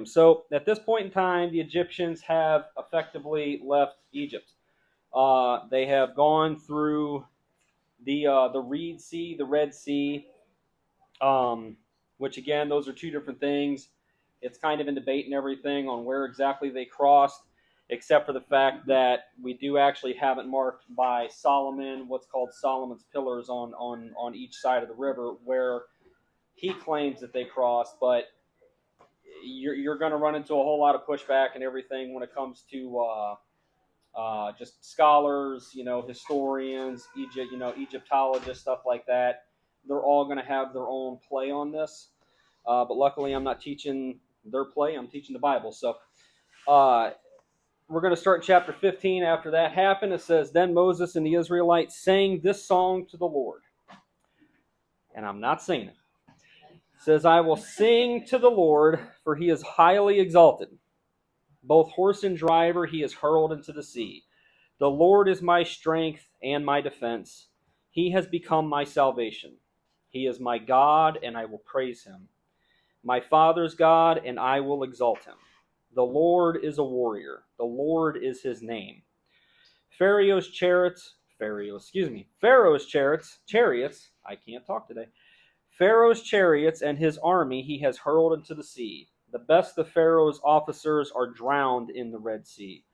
Miriam. So at this point in time, the Egyptians have effectively left Egypt. They have gone through the Reed Sea, the Red Sea, which again, those are two different things. It's kind of in debate and everything on where exactly they crossed, except for the fact that we do actually have it marked by Solomon, what's called Solomon's Pillars on each side of the river, where he claims that they crossed, but you're going to run into a whole lot of pushback and everything when it comes to just scholars, historians, Egyptologists, stuff like that. They're all going to have their own play on this. But luckily, I'm not teaching their play. I'm teaching the Bible. So we're going to start in chapter 15. After that happened, it says, Then Moses and the Israelites sang this song to the Lord. And I'm not singing it. It says, I will sing to the Lord, for he is highly exalted. Both horse and driver he is hurled into the sea. The Lord is my strength and my defense. He has become my salvation. He is my God, and I will praise him. My father's God, and I will exalt him. The Lord is a warrior. The Lord is his name. Pharaoh's chariots, I can't talk today. Pharaoh's chariots and his army he has hurled into the sea. The best of Pharaoh's officers are drowned in the Red Sea.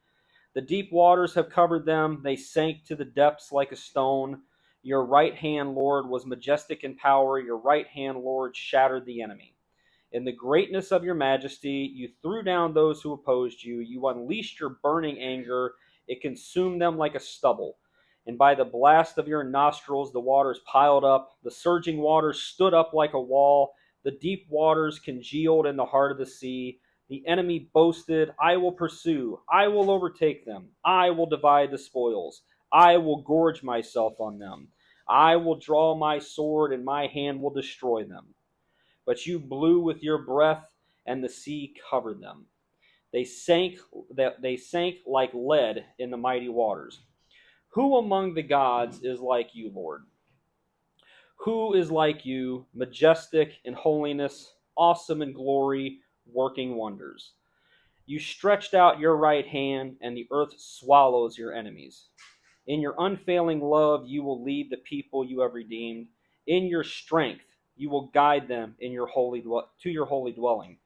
The deep waters have covered them. They sank to the depths like a stone. Your right hand, Lord, was majestic in power. Your right hand, Lord, shattered the enemy. In the greatness of your majesty, you threw down those who opposed you. You unleashed your burning anger. It consumed them like a stubble. And by the blast of your nostrils, the waters piled up. The surging waters stood up like a wall. The deep waters congealed in the heart of the sea. The enemy boasted, I will pursue. I will overtake them. I will divide the spoils. I will gorge myself on them. I will draw my sword, and my hand will destroy them. But you blew with your breath, and the sea covered them. They sank like lead in the mighty waters. Who among the gods is like you, Lord? Who is like you, majestic in holiness, awesome in glory, working wonders? You stretched out your right hand, and the earth swallows your enemies. In your unfailing love, you will lead the people you have redeemed. In your strength, you will guide them to your holy dwelling.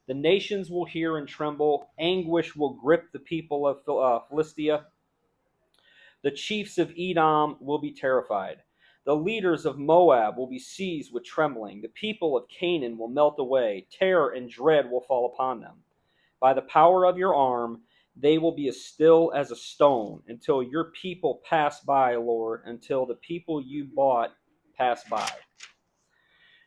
The nations will hear and tremble. Anguish will grip the people of Philistia. The chiefs of Edom will be terrified. The leaders of Moab will be seized with trembling. The people of Canaan will melt away. Terror and dread will fall upon them. By the power of your arm, they will be as still as a stone until your people pass by, Lord, until the people you bought pass by.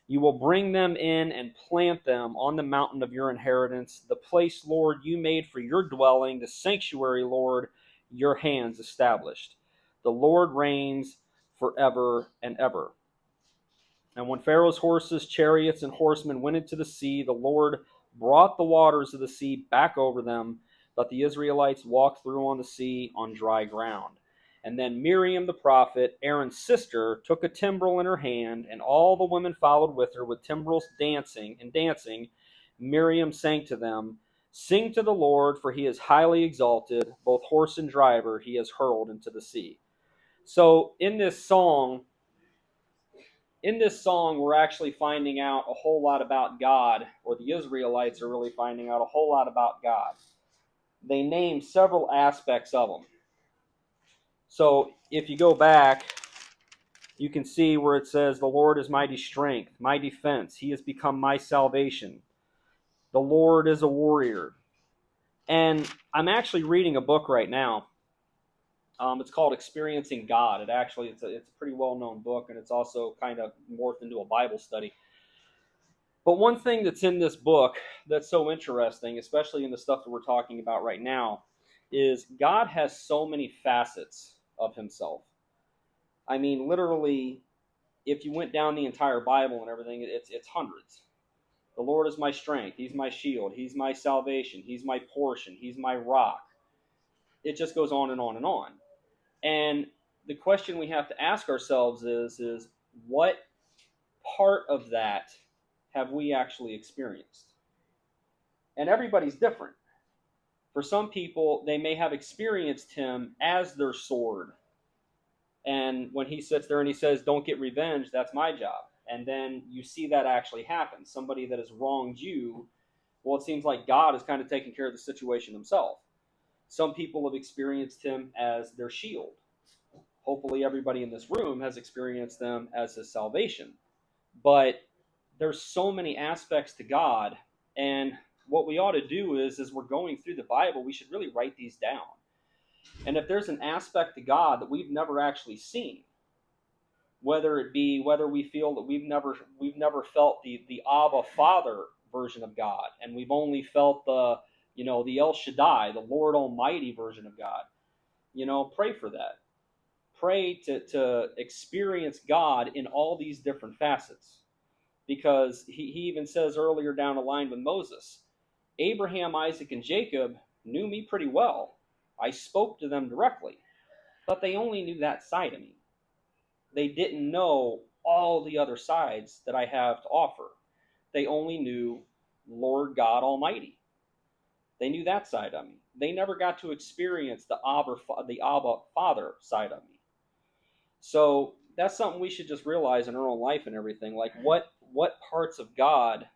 You will bring them in and plant them on the mountain of your inheritance, the place, Lord, you made for your dwelling, the sanctuary, Lord, your hands established. The Lord reigns forever and ever. And when Pharaoh's horses, chariots, and horsemen went into the sea, the Lord brought the waters of the sea back over them, but the Israelites walked through on the sea on dry ground. And then Miriam the prophet, Aaron's sister, took a timbrel in her hand, and all the women followed with her with timbrels dancing. Miriam sang to them, Sing to the Lord, for he is highly exalted. Both horse and driver he has hurled into the sea. So in this song, we're actually finding out a whole lot about God, or the Israelites are really finding out a whole lot about God. They name several aspects of him. So if you go back, you can see where it says, the Lord is mighty strength, my defense. He has become my salvation. The Lord is a warrior. And I'm actually reading a book right now. It's called Experiencing God. It's a pretty well-known book, and it's also kind of morphed into a Bible study. But one thing that's in this book that's so interesting, especially in the stuff that we're talking about right now, is God has so many facets of himself. I mean, literally, if you went down the entire Bible and everything, it's hundreds. The Lord is my strength. He's my shield. He's my salvation. He's my portion. He's my rock. It just goes on and on and on. And the question we have to ask ourselves is what part of that have we actually experienced? And everybody's different. For some people, they may have experienced him as their sword. And when he sits there and he says, don't get revenge, that's my job. And then you see that actually happen. Somebody that has wronged you, well, it seems like God is kind of taking care of the situation himself. Some people have experienced him as their shield. Hopefully everybody in this room has experienced them as his salvation. But there's so many aspects to God, and what we ought to do is, as we're going through the Bible, we should really write these down. And if there's an aspect to God that we've never actually seen, whether we feel that we've never felt the Abba Father version of God, and we've only felt the El Shaddai, the Lord Almighty version of God, pray for that. Pray to experience God in all these different facets. Because he even says earlier down the line with Moses, Abraham, Isaac, and Jacob knew me pretty well. I spoke to them directly, but they only knew that side of me. They didn't know all the other sides that I have to offer. They only knew Lord God Almighty. They knew that side of me. They never got to experience the Abba Father side of me. So that's something we should just realize in our own life and everything. Like, what parts of God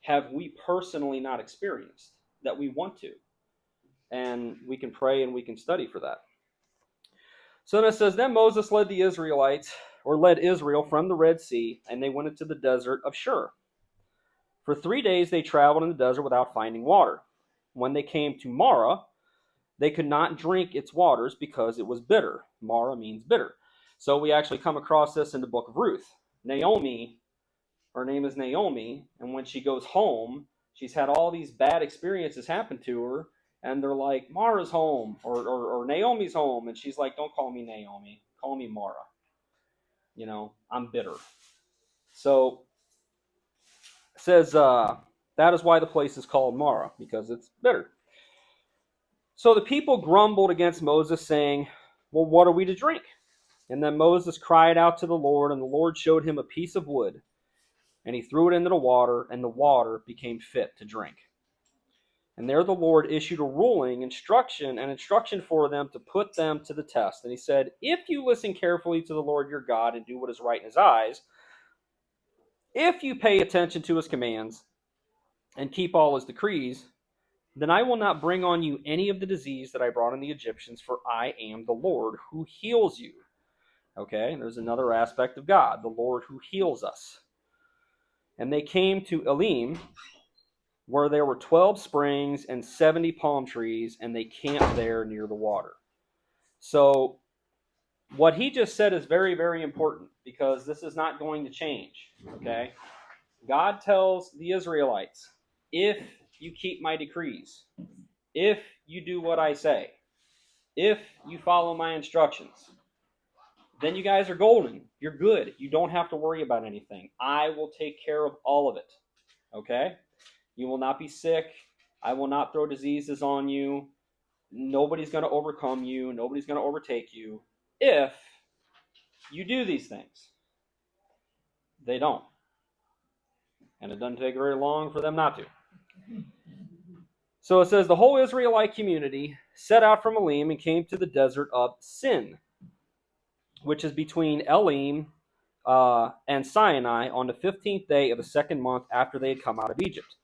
have we personally not experienced that we want to? And we can pray and we can study for that. So then it says, then Moses led Israel from the Red Sea, and they went into the desert of Shur. For 3 days they traveled in the desert without finding water. When they came to Marah, they could not drink its waters because it was bitter. Marah means bitter. So we actually come across this in the book of Ruth. Naomi, her name is Naomi, and when she goes home, she's had all these bad experiences happen to her, and they're like, Mara's home, or Naomi's home, and she's like, don't call me Naomi, call me Mara. I'm bitter. So it says that is why the place is called Mara, because it's bitter. So the people grumbled against Moses, saying, well, what are we to drink? And then Moses cried out to the Lord, and the Lord showed him a piece of wood, and he threw it into the water, and the water became fit to drink. And there the Lord issued a instruction for them to put them to the test. And he said, if you listen carefully to the Lord your God and do what is right in his eyes, if you pay attention to his commands and keep all his decrees, then I will not bring on you any of the disease that I brought on the Egyptians, for I am the Lord who heals you. Okay, and there's another aspect of God, the Lord who heals us. And they came to Elim, where there were 12 springs and 70 palm trees, and they camped there near the water. So what he just said is very, very important, because this is not going to change. Okay, God tells the Israelites, if you keep my decrees, if you do what I say, if you follow my instructions, then you guys are golden. You're good. You don't have to worry about anything. I will take care of all of it. Okay? You will not be sick. I will not throw diseases on you. Nobody's going to overcome you. Nobody's going to overtake you if you do these things. They don't. And it doesn't take very long for them not to. So it says, the whole Israelite community set out from Elim and came to the desert of Sin, which is between Elim and Sinai, on the 15th day of the second month after they had come out of Egypt.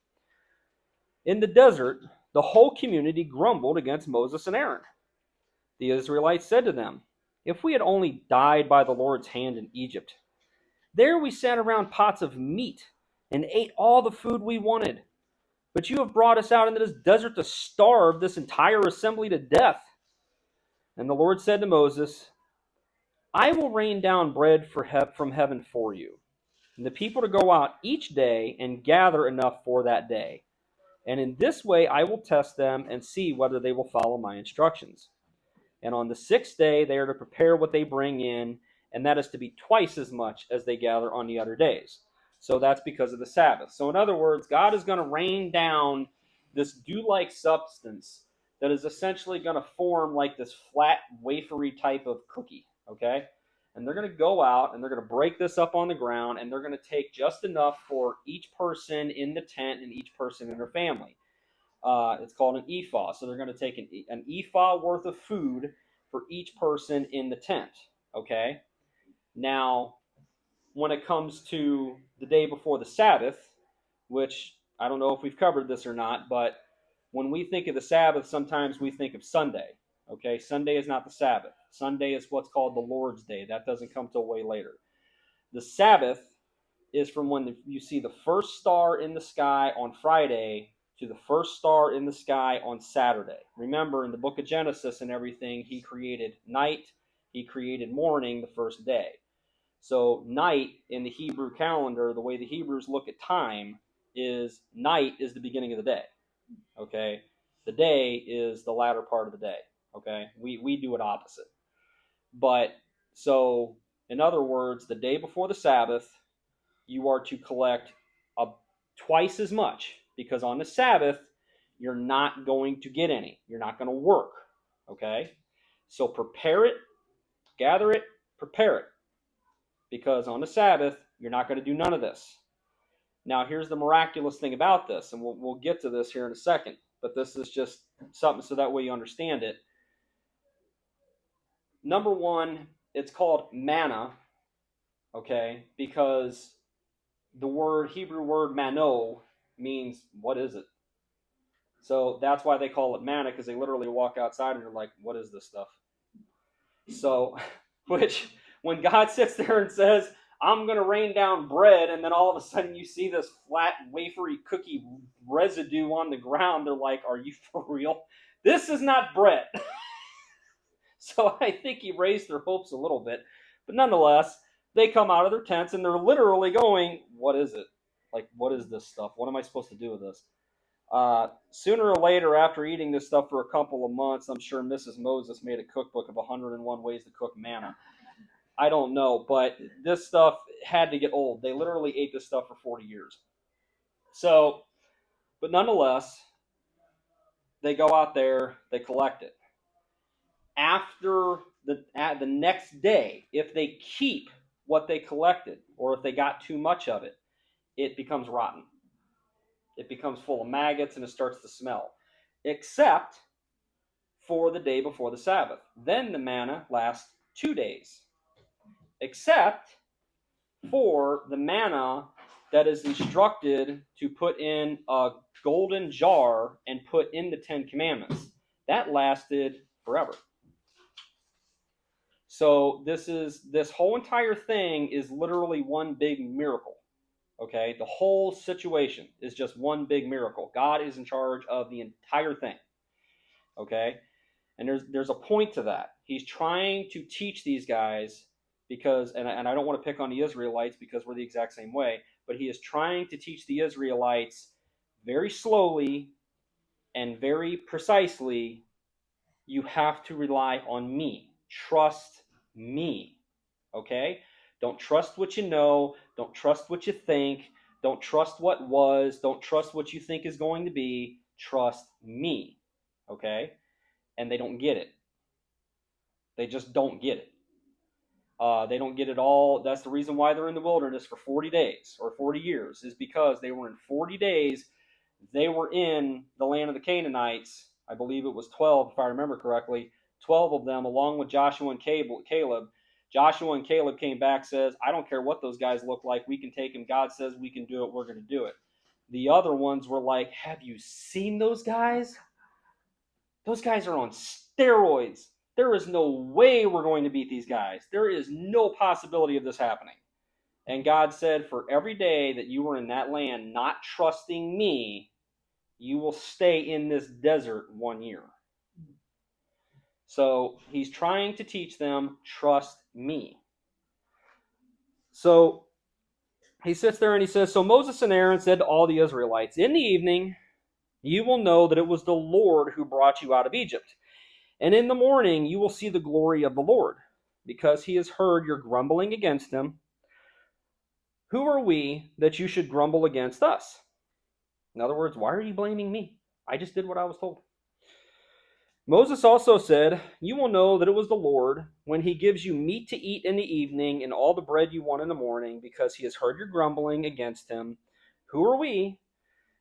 In the desert, the whole community grumbled against Moses and Aaron. The Israelites said to them, if we had only died by the Lord's hand in Egypt, there we sat around pots of meat and ate all the food we wanted. But you have brought us out into this desert to starve this entire assembly to death. And the Lord said to Moses, I will rain down bread from heaven for you, and the people to go out each day and gather enough for that day. And in this way I will test them and see whether they will follow my instructions. And on the 6th day they are to prepare what they bring in, and that is to be twice as much as they gather on the other days. So that's because of the Sabbath. So in other words, God is going to rain down this dew-like substance that is essentially going to form like this flat, wafery type of cookie. Okay? And they're going to go out and they're going to break this up on the ground, and they're going to take just enough for each person in the tent and each person in their family. It's called an ephah. So they're going to take an ephah worth of food for each person in the tent. Okay? Now, when it comes to the day before the Sabbath, which I don't know if we've covered this or not, but when we think of the Sabbath, sometimes we think of Sunday. Okay, Sunday is not the Sabbath. Sunday is what's called the Lord's Day. That doesn't come till way later. The Sabbath is from when you see the first star in the sky on Friday to the first star in the sky on Saturday. Remember, in the book of Genesis and everything, he created night, he created morning the first day. So night in the Hebrew calendar, the way the Hebrews look at time, is night is the beginning of the day. Okay? The day is the latter part of the day. Okay? We do it opposite. But, so, in other words, the day before the Sabbath, you are to collect twice as much, because on the Sabbath, you're not going to get any. You're not going to work. Okay? So prepare it, gather it, prepare it. Because on the Sabbath, you're not going to do none of this. Now, here's the miraculous thing about this, and we'll get to this here in a second, but this is just something so that way you understand it. Number one, it's called manna, okay, because the Hebrew word mano means, what is it? So that's why they call it manna, because they literally walk outside and they're like, what is this stuff? So, which, when God sits there and says, I'm going to rain down bread, and then all of a sudden you see this flat, wafery cookie residue on the ground, they're like, are you for real? This is not bread. So I think he raised their hopes a little bit. But nonetheless, they come out of their tents, and they're literally going, what is it? Like, what is this stuff? What am I supposed to do with this? Sooner or later, after eating this stuff for a couple of months, I'm sure Mrs. Moses made a cookbook of 101 ways to cook manna. I don't know, but this stuff had to get old. They literally ate this stuff for 40 years. So, but nonetheless, they go out there, they collect it. After the next day, if they keep what they collected, or if they got too much of it, it becomes rotten. It becomes full of maggots and it starts to smell. Except for the day before the Sabbath. Then the manna lasts 2 days. Except for the manna that is instructed to put in a golden jar and put in the 10 Commandments. That lasted forever. So this whole entire thing is literally one big miracle. Okay? The whole situation is just one big miracle. God is in charge of the entire thing. Okay? And there's a point to that. He's trying to teach these guys, because, and I don't want to pick on the Israelites because we're the exact same way, but he is trying to teach the Israelites very slowly and very precisely, you have to rely on me. Trust me. Okay? Don't trust what you know. Don't trust what you think. Don't trust what was. Don't trust what you think is going to be. Trust me. Okay? And they don't get it. They just don't get it. They don't get it all. That's the reason why they're in the wilderness for 40 days or 40 years, is because they were in 40 days. They were in the land of the Canaanites. I believe it was 12, if I remember correctly. 12 of them, along with Joshua and Caleb. Joshua and Caleb came back, says, I don't care what those guys look like. We can take them. God says we can do it. We're going to do it. The other ones were like, have you seen those guys? Those guys are on steroids. There is no way we're going to beat these guys. There is no possibility of this happening. And God said, for every day that you were in that land not trusting me, you will stay in this desert 1 year. So he's trying to teach them, trust me. So he sits there and he says, so Moses and Aaron said to all the Israelites, in the evening you will know that it was the Lord who brought you out of Egypt. And in the morning you will see the glory of the Lord, because he has heard your grumbling against him. Who are we that you should grumble against us? In other words, why are you blaming me? I just did what I was told. Moses also said, "You will know that it was the Lord when he gives you meat to eat in the evening and all the bread you want in the morning, because he has heard your grumbling against him. Who are we?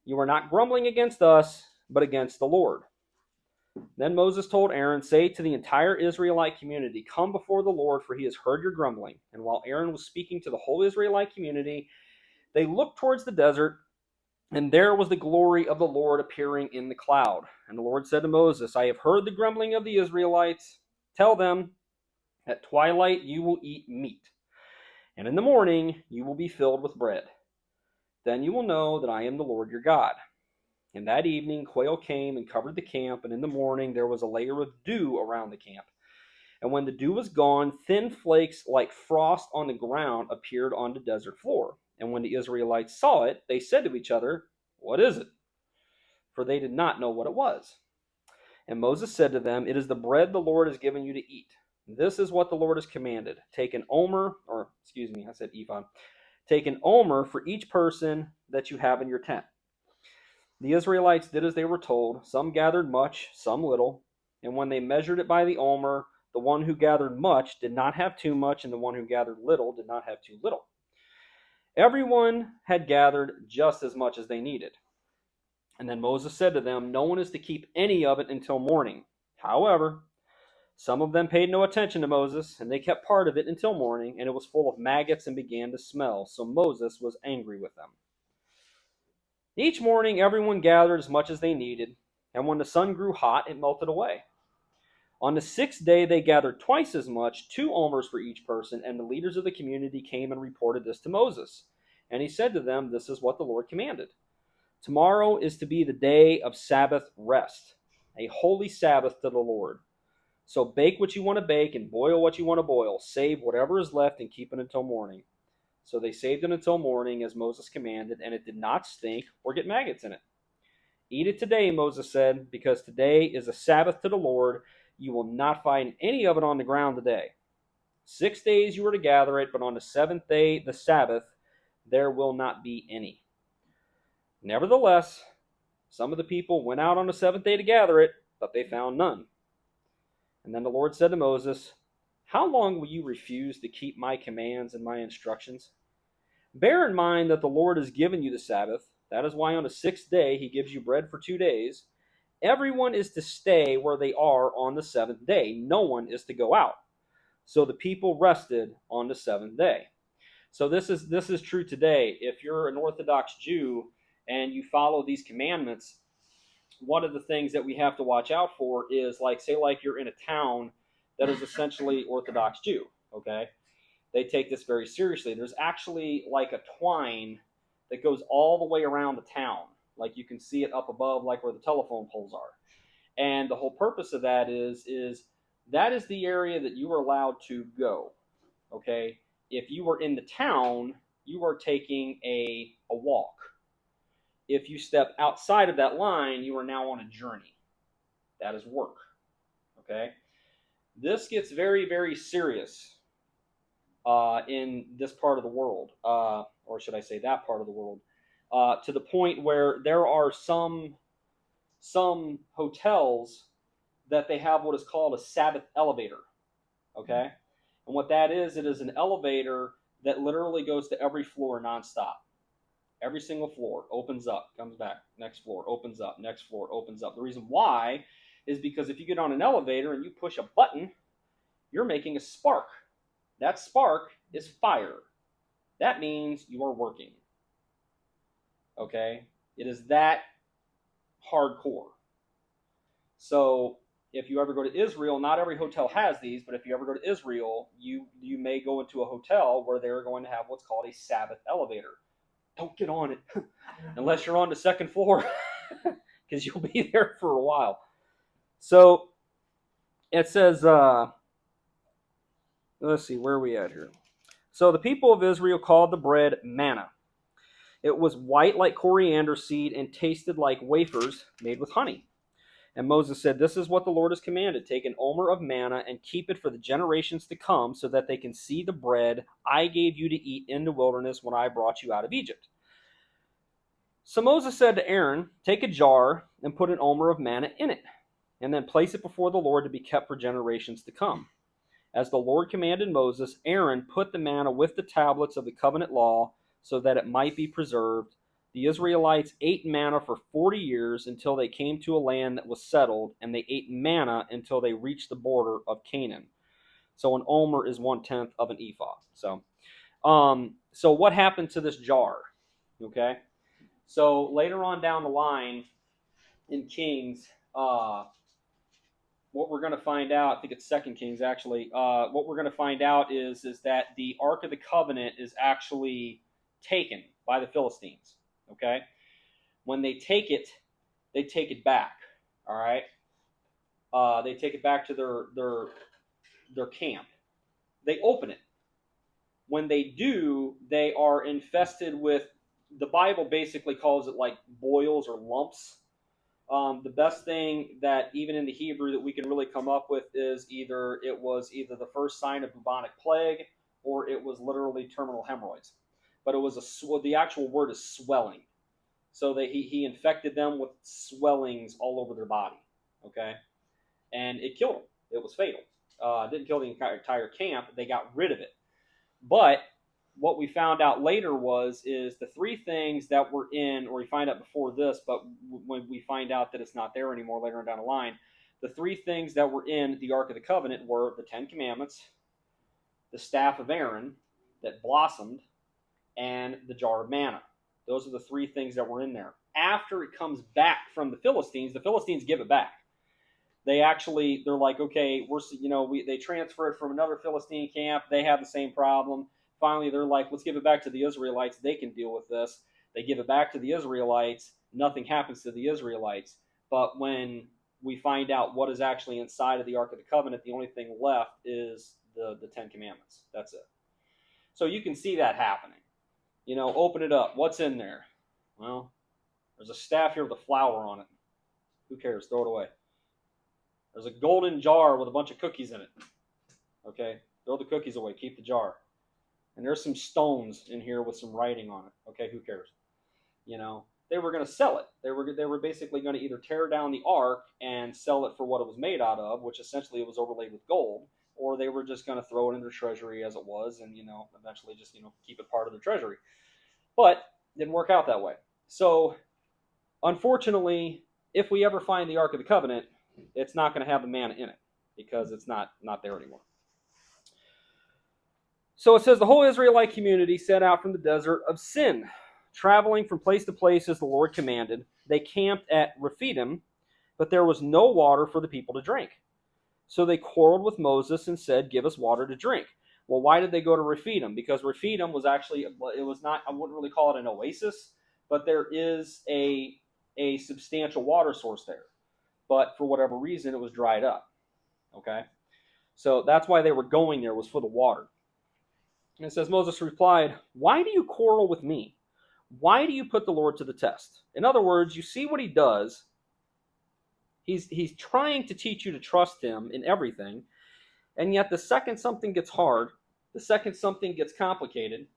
You are not grumbling against us, but against the Lord." Then Moses told Aaron, "Say to the entire Israelite community, 'Come before the Lord, for he has heard your grumbling.'" And while Aaron was speaking to the whole Israelite community, they looked towards the desert, and there was the glory of the Lord appearing in the cloud. And the Lord said to Moses, "I have heard the grumbling of the Israelites. Tell them, at twilight you will eat meat, and in the morning you will be filled with bread. Then you will know that I am the Lord your God." And that evening quail came and covered the camp, and in the morning there was a layer of dew around the camp. And when the dew was gone, thin flakes like frost on the ground appeared on the desert floor. And when the Israelites saw it, they said to each other, "What is it?" For they did not know what it was. And Moses said to them, "It is the bread the Lord has given you to eat. This is what the Lord has commanded. Take an omer, or excuse me, I said ephod. Take an omer for each person that you have in your tent." The Israelites did as they were told. Some gathered much, some little. And when they measured it by the omer, the one who gathered much did not have too much, and the one who gathered little did not have too little. Everyone had gathered just as much as they needed. And then Moses said to them, "No one is to keep any of it until morning." However, some of them paid no attention to Moses, and they kept part of it until morning, and it was full of maggots and began to smell. So Moses was angry with them. Each morning everyone gathered as much as they needed, and when the sun grew hot, it melted away. On the sixth day they gathered twice as much, 2 omers for each person, and the leaders of the community came and reported this to Moses. And he said to them, "This is what the Lord commanded. Tomorrow is to be the day of Sabbath rest, a holy Sabbath to the Lord. So bake what you want to bake and boil what you want to boil. Save whatever is left and keep it until morning." So they saved it until morning, as Moses commanded, and it did not stink or get maggots in it. "Eat it today," Moses said, "because today is a Sabbath to the Lord. You will not find any of it on the ground today. 6 days you are to gather it, but on the seventh day, the Sabbath, there will not be any." Nevertheless, some of the people went out on the seventh day to gather it, but they found none. And then the Lord said to Moses, "How long will you refuse to keep my commands and my instructions? Bear in mind that the Lord has given you the Sabbath. That is why on the sixth day he gives you bread for 2 days. Everyone is to stay where they are on the seventh day. No one is to go out." So the people rested on the seventh day. So this is true today. If you're an Orthodox Jew and you follow these commandments, one of the things that we have to watch out for is, like, say like you're in a town that is essentially Orthodox Jew, okay? They take this very seriously. There's actually like a twine that goes all the way around the town. Like you can see it up above, like where the telephone poles are. And the whole purpose of that is that is the area that you are allowed to go. Okay? If you were in the town, you are taking a walk. If you step outside of that line, you are now on a journey. That is work. Okay? This gets very, very serious in this part of the world, or should I say that part of the world, to the point where there are some hotels that they have what is called a Sabbath elevator. Okay, and what that is, it is an elevator that literally goes to every floor nonstop. Every single floor opens up, comes back, next floor opens up, next floor opens up. The reason why is because if you get on an elevator and you push a button, you're making a spark. That spark is fire. That means you are working. Okay? It is that hardcore. So if you ever go to Israel, not every hotel has these, but if you ever go to Israel, you may go into a hotel where they're going to have what's called a Sabbath elevator. Don't get on it unless you're on the second floor, because you'll be there for a while. So it says, let's see, where are we at here? So the people of Israel called the bread manna. It was white like coriander seed and tasted like wafers made with honey. And Moses said, "This is what the Lord has commanded. Take an omer of manna and keep it for the generations to come, so that they can see the bread I gave you to eat in the wilderness when I brought you out of Egypt." So Moses said to Aaron, "Take a jar and put an omer of manna in it. and then place it before the Lord to be kept for generations to come. As the Lord commanded Moses, Aaron put the manna with the tablets of the covenant law so that it might be preserved. The Israelites ate manna for 40 years until they came to a land that was settled, and they ate manna until they reached the border of Canaan. So an omer is 1/10 of an ephah. So what happened to this jar? Okay. So later on down the line in Kings, what we're going to find out, I think it's 2 Kings actually, what we're going to find out is that the Ark of the Covenant is actually taken by the Philistines. Okay. When they take it back. All right. They take it back to their camp. They open it. When they do, they are infested with, the Bible basically calls it like boils or lumps. The best thing that even in the Hebrew that we can really come up with is it was either the first sign of bubonic plague or it was literally terminal hemorrhoids. But it was the actual word is swelling. So that he infected them with swellings all over their body. Okay, and it killed them. It was fatal. It didn't kill the entire camp. They got rid of it. But what we found out later is the three things that were in, or we find out before this, but when we find out that it's not there anymore later on down the line, the three things that were in the Ark of the Covenant were the 10 Commandments, the staff of Aaron that blossomed, and the jar of manna. Those are the three things that were in there. After it comes back from the Philistines give it back. They're like, okay, they transfer it from another Philistine camp. They have the same problem. Finally, they're like, let's give it back to the Israelites. They can deal with this. They give it back to the Israelites. Nothing happens to the Israelites. But when we find out what is actually inside of the Ark of the Covenant, the only thing left is the 10 Commandments. That's it. So you can see that happening. Open it up. What's in there? Well, there's a staff here with a flower on it. Who cares? Throw it away. There's a golden jar with a bunch of cookies in it. Okay, throw the cookies away. Keep the jar. And there's some stones in here with some writing on it. Okay, who cares? They were going to sell it. They were basically going to either tear down the ark and sell it for what it was made out of, which essentially it was overlaid with gold, or they were just going to throw it in their treasury as it was, and eventually just keep it part of their treasury. But it didn't work out that way. So, unfortunately, if we ever find the Ark of the Covenant, it's not going to have the manna in it because it's not there anymore. So it says the whole Israelite community set out from the desert of Sin, traveling from place to place as the Lord commanded. They camped at Rephidim, but there was no water for the people to drink. So they quarreled with Moses and said, "Give us water to drink." Well, why did they go to Rephidim? Because Rephidim was actually, it was not, I wouldn't really call it an oasis, but there is a substantial water source there. But for whatever reason, it was dried up. Okay? So that's why they were going there, was for the water. And it says, Moses replied, "Why do you quarrel with me? Why do you put the Lord to the test?" In other words, you see what he does. He's trying to teach you to trust him in everything. And yet the second something gets hard, the second something gets complicated,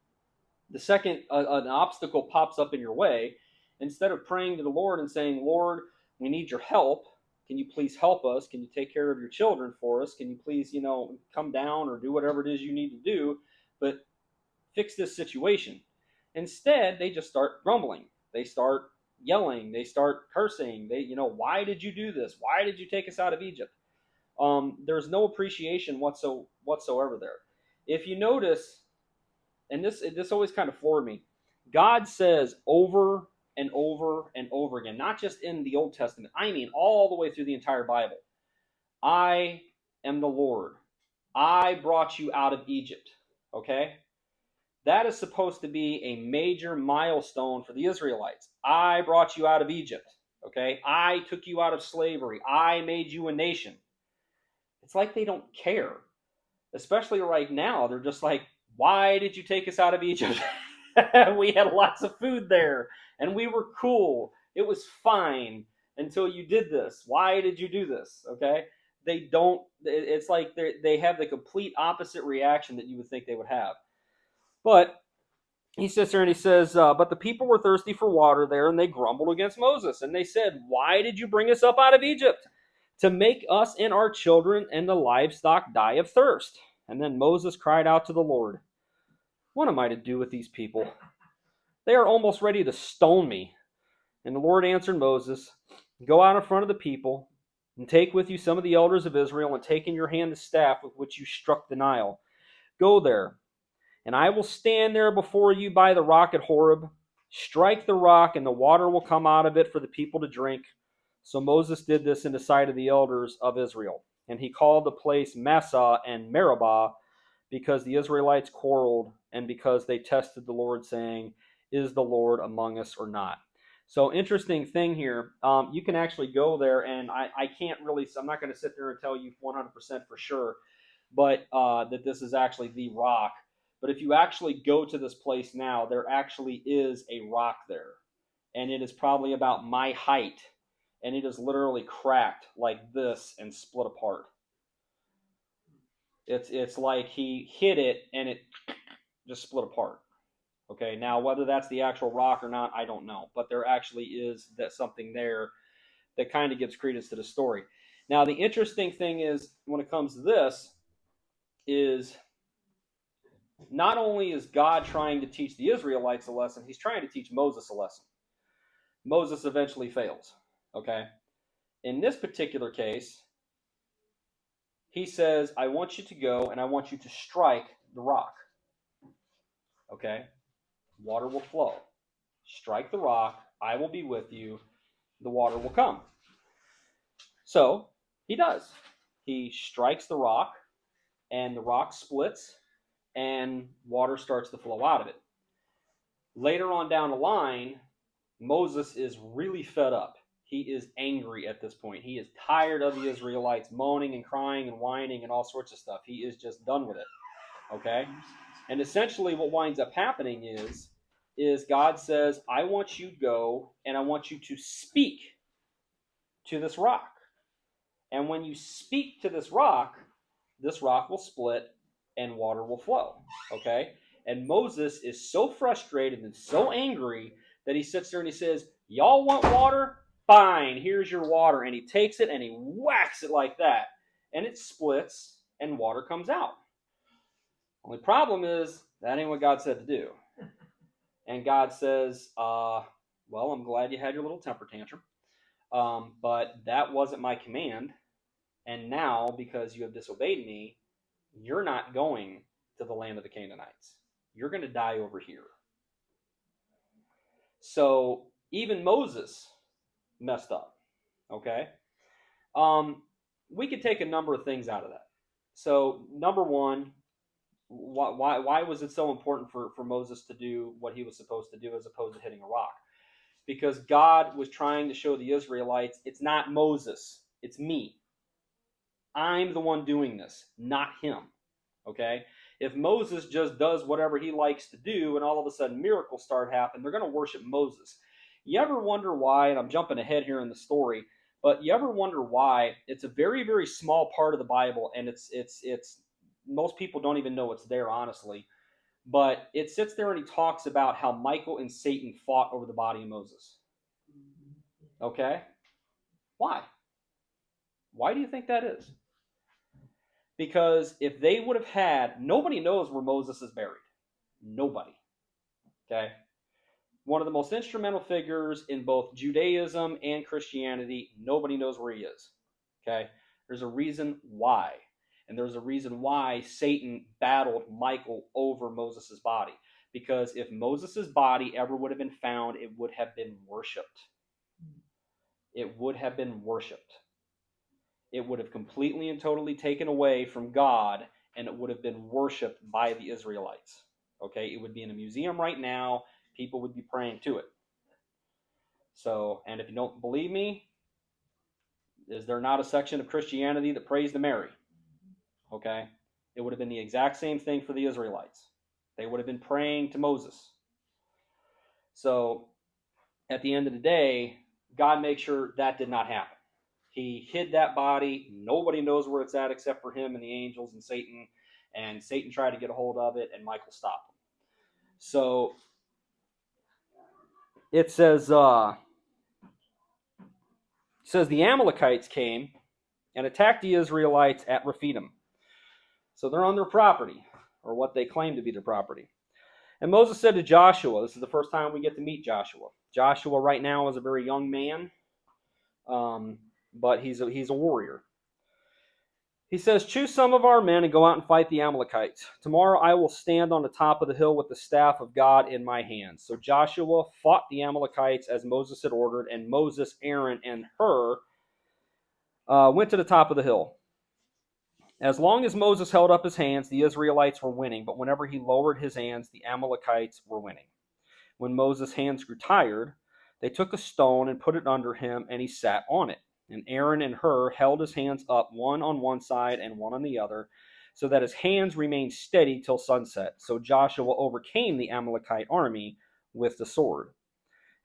the second an obstacle pops up in your way, instead of praying to the Lord and saying, "Lord, we need your help. Can you please help us? Can you take care of your children for us? Can you please, come down or do whatever it is you need to do, but fix this situation?" Instead, they just start grumbling. They start yelling. They start cursing. Why did you do this? Why did you take us out of Egypt? There's no appreciation whatsoever there. If you notice, and this always kind of floored me, God says over and over and over again, not just in the Old Testament, I mean all the way through the entire Bible, "I am the Lord. I brought you out of Egypt." Okay? That is supposed to be a major milestone for the Israelites. I brought you out of Egypt. Okay? I took you out of slavery. I made you a nation. It's like they don't care. Especially right now. They're just like, "Why did you take us out of Egypt? We had lots of food there, and we were cool. It was fine until you did this. Why did you do this?" Okay? They don't, it's like they have the complete opposite reaction that you would think they would have. But he sits there and he says, "But the people were thirsty for water there, and they grumbled against Moses. And they said, 'Why did you bring us up out of Egypt? to make us and our children and the livestock die of thirst. And then Moses cried out to the Lord, what am I to do with these people? They are almost ready to stone me. And the Lord answered Moses, go out in front of the people, and take with you some of the elders of Israel, and take in your hand the staff with which you struck the Nile. Go there, and I will stand there before you by the rock at Horeb. Strike the rock, and the water will come out of it for the people to drink. So Moses did this in the sight of the elders of Israel. And he called the place Massah and Meribah, because the Israelites quarreled, and because they tested the Lord, saying, is the Lord among us or not? So interesting thing here. You can actually go there, and I can't really, I'm not going to sit there and tell you 100% for sure, but that this is actually the rock. But if you actually go to this place now, there actually is a rock there. And it is probably about my height. And it is literally cracked like this and split apart. It's like he hit it and it just split apart. Okay, now whether that's the actual rock or not, I don't know. But there actually is that something there that kind of gives credence to the story. Now, the interesting thing is, when it comes to this, is not only is God trying to teach the Israelites a lesson, he's trying to teach Moses a lesson. Moses eventually fails. Okay? In this particular case, he says, I want you to go and I want you to strike the rock. Okay? Water will flow. Strike the rock. I will be with you. The water will come. So he does. He strikes the rock, and the rock splits, and water starts to flow out of it. Later on down the line, Moses is really fed up. He is angry at this point. He is tired of the Israelites moaning and crying and whining and all sorts of stuff. He is just done with it. Okay? And essentially what winds up happening is God says, I want you to go and I want you to speak to this rock. And when you speak to this rock will split and water will flow. Okay? And Moses is so frustrated and so angry that he sits there and he says, y'all want water? Fine, here's your water. And he takes it and he whacks it like that. And it splits and water comes out. Only problem is, that ain't what God said to do. And God says, well, I'm glad you had your little temper tantrum. But that wasn't my command. And now, because you have disobeyed me, you're not going to the land of the Canaanites. You're going to die over here. So even Moses messed up. Okay? We could take a number of things out of that. So number one, why was it so important for Moses to do what he was supposed to do as opposed to hitting a rock? Because God was trying to show the Israelites, it's not Moses, it's me. I'm the one doing this, not him. Okay? If Moses just does whatever he likes to do and all of a sudden miracles start happening, they're going to worship Moses. You ever wonder why, and I'm jumping ahead here in the story, but you ever wonder why it's a very, very small part of the Bible, and it's most people don't even know it's there, honestly. But it sits there and he talks about how Michael and Satan fought over the body of Moses. Okay? Why? Why do you think that is? Because if they would have had, nobody knows where Moses is buried. Nobody. Okay? One of the most instrumental figures in both Judaism and Christianity, nobody knows where he is. Okay? There's a reason why. And there's a reason why Satan battled Michael over Moses' body. Because if Moses' body ever would have been found, it would have been worshipped. It would have been worshipped. It would have completely and totally taken away from God, and it would have been worshipped by the Israelites. Okay? It would be in a museum right now. People would be praying to it. So, and if you don't believe me, is there not a section of Christianity that prays to Mary? Okay? It would have been the exact same thing for the Israelites. They would have been praying to Moses. So, at the end of the day, God makes sure that did not happen. He hid that body. Nobody knows where it's at except for him and the angels and Satan. And Satan tried to get a hold of it, and Michael stopped him. So, it says the Amalekites came and attacked the Israelites at Rephidim. So they're on their property, or what they claim to be their property. And Moses said to Joshua, this is the first time we get to meet Joshua. Joshua right now is a very young man, but he's a warrior. He says, choose some of our men and go out and fight the Amalekites. Tomorrow I will stand on the top of the hill with the staff of God in my hands. So Joshua fought the Amalekites as Moses had ordered, and Moses, Aaron, and Hur went to the top of the hill. As long as Moses held up his hands, the Israelites were winning, but whenever he lowered his hands, the Amalekites were winning. When Moses' hands grew tired, they took a stone and put it under him, and he sat on it. And Aaron and Hur held his hands up, one on one side and one on the other, so that his hands remained steady till sunset. So Joshua overcame the Amalekite army with the sword.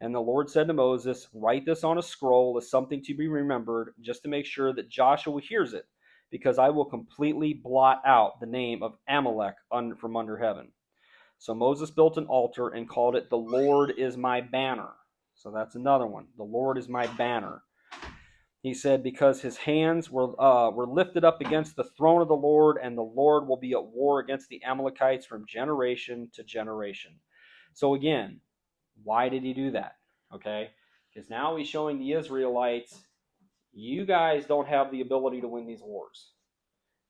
And the Lord said to Moses, write this on a scroll as something to be remembered, just to make sure that Joshua hears it, because I will completely blot out the name of Amalek from under heaven. So Moses built an altar and called it, the Lord is my banner. So that's another one. The Lord is my banner. He said, because his hands were lifted up against the throne of the Lord, and the Lord will be at war against the Amalekites from generation to generation. So again, why did he do that? Okay, because now he's showing the Israelites, you guys don't have the ability to win these wars.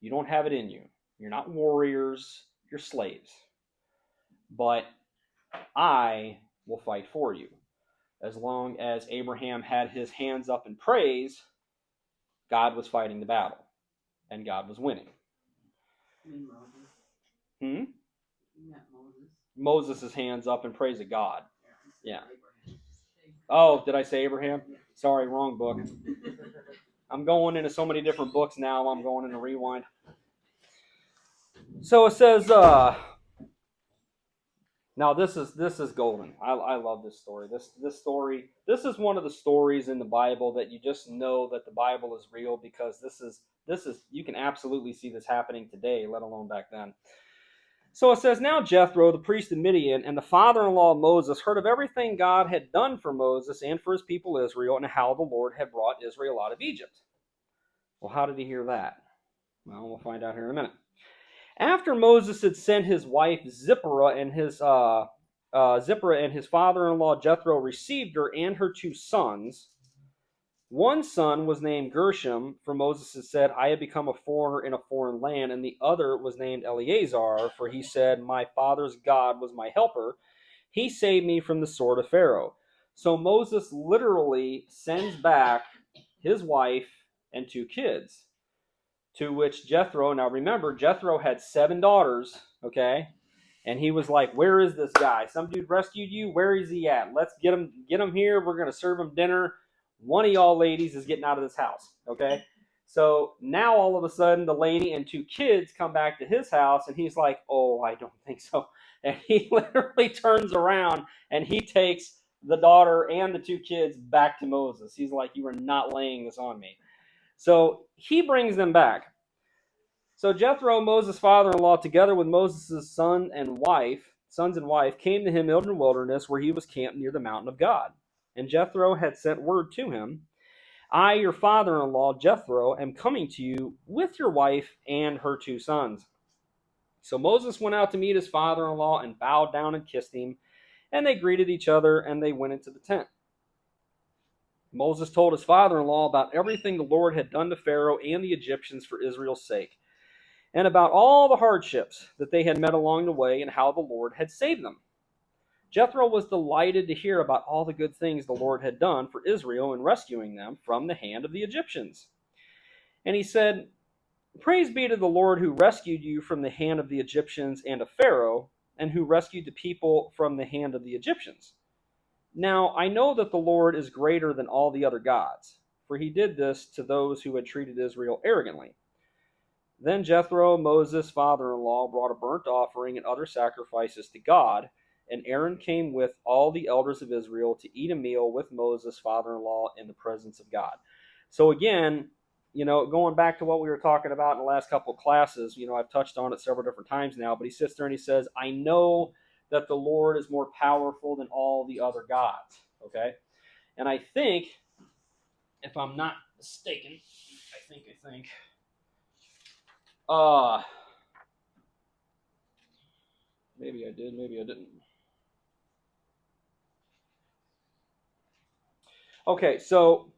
You don't have it in you. You're not warriors, you're slaves. But I will fight for you. As long as Abraham had his hands up in praise, God was fighting the battle, and God was winning. Moses? Moses' hands up in praise of God. Yeah. Oh, did I say Abraham? Sorry, wrong book. I'm going into so many different books now. I'm going into Rewind. So it says, now this is golden. I love this story. This is one of the stories in the Bible that you just know that the Bible is real, because this is you can absolutely see this happening today, let alone back then. So it says, now Jethro, the priest of Midian, and the father-in-law of Moses, heard of everything God had done for Moses and for his people Israel, and how the Lord had brought Israel out of Egypt. Well, how did he hear that? Well, we'll find out here in a minute. After Moses had sent his wife Zipporah and his father-in-law Jethro received her and her 2 sons. One son was named Gershom, for Moses had said, I have become a foreigner in a foreign land, and the other was named Eleazar, for he said, my father's God was my helper. He saved me from the sword of Pharaoh. So Moses literally sends back his wife and 2 kids. To which Jethro, now remember, Jethro had 7 daughters, okay? And he was like, where is this guy? Some dude rescued you? Where is he at? Let's get him here. We're going to serve him dinner. One of y'all ladies is getting out of this house, okay? So now all of a sudden, the lady and 2 kids come back to his house, and he's like, oh, I don't think so. And he literally turns around, and he takes the daughter and the 2 kids back to Moses. He's like, you are not laying this on me. So he brings them back. So Jethro, Moses' father-in-law, together with Moses' sons and wife, came to him in the wilderness, where he was camped near the mountain of God. And Jethro had sent word to him, I, your father-in-law, Jethro, am coming to you with your wife and her 2 sons. So Moses went out to meet his father-in-law and bowed down and kissed him, and they greeted each other, and they went into the tent. Moses told his father-in-law about everything the Lord had done to Pharaoh and the Egyptians for Israel's sake, and about all the hardships that they had met along the way, and how the Lord had saved them. Jethro was delighted to hear about all the good things the Lord had done for Israel in rescuing them from the hand of the Egyptians. And he said, praise be to the Lord, who rescued you from the hand of the Egyptians and of Pharaoh, and who rescued the people from the hand of the Egyptians. Now I know that the Lord is greater than all the other gods, for he did this to those who had treated Israel arrogantly. Then Jethro, Moses' father-in-law, brought a burnt offering and other sacrifices to God, and Aaron came with all the elders of Israel to eat a meal with Moses' father-in-law in the presence of God. So again, going back to what we were talking about in the last couple of classes, I've touched on it several different times now, but he sits there and he says, I know that the Lord is more powerful than all the other gods, okay? And I think, if I'm not mistaken, I think. Maybe I did, maybe I didn't. Okay, so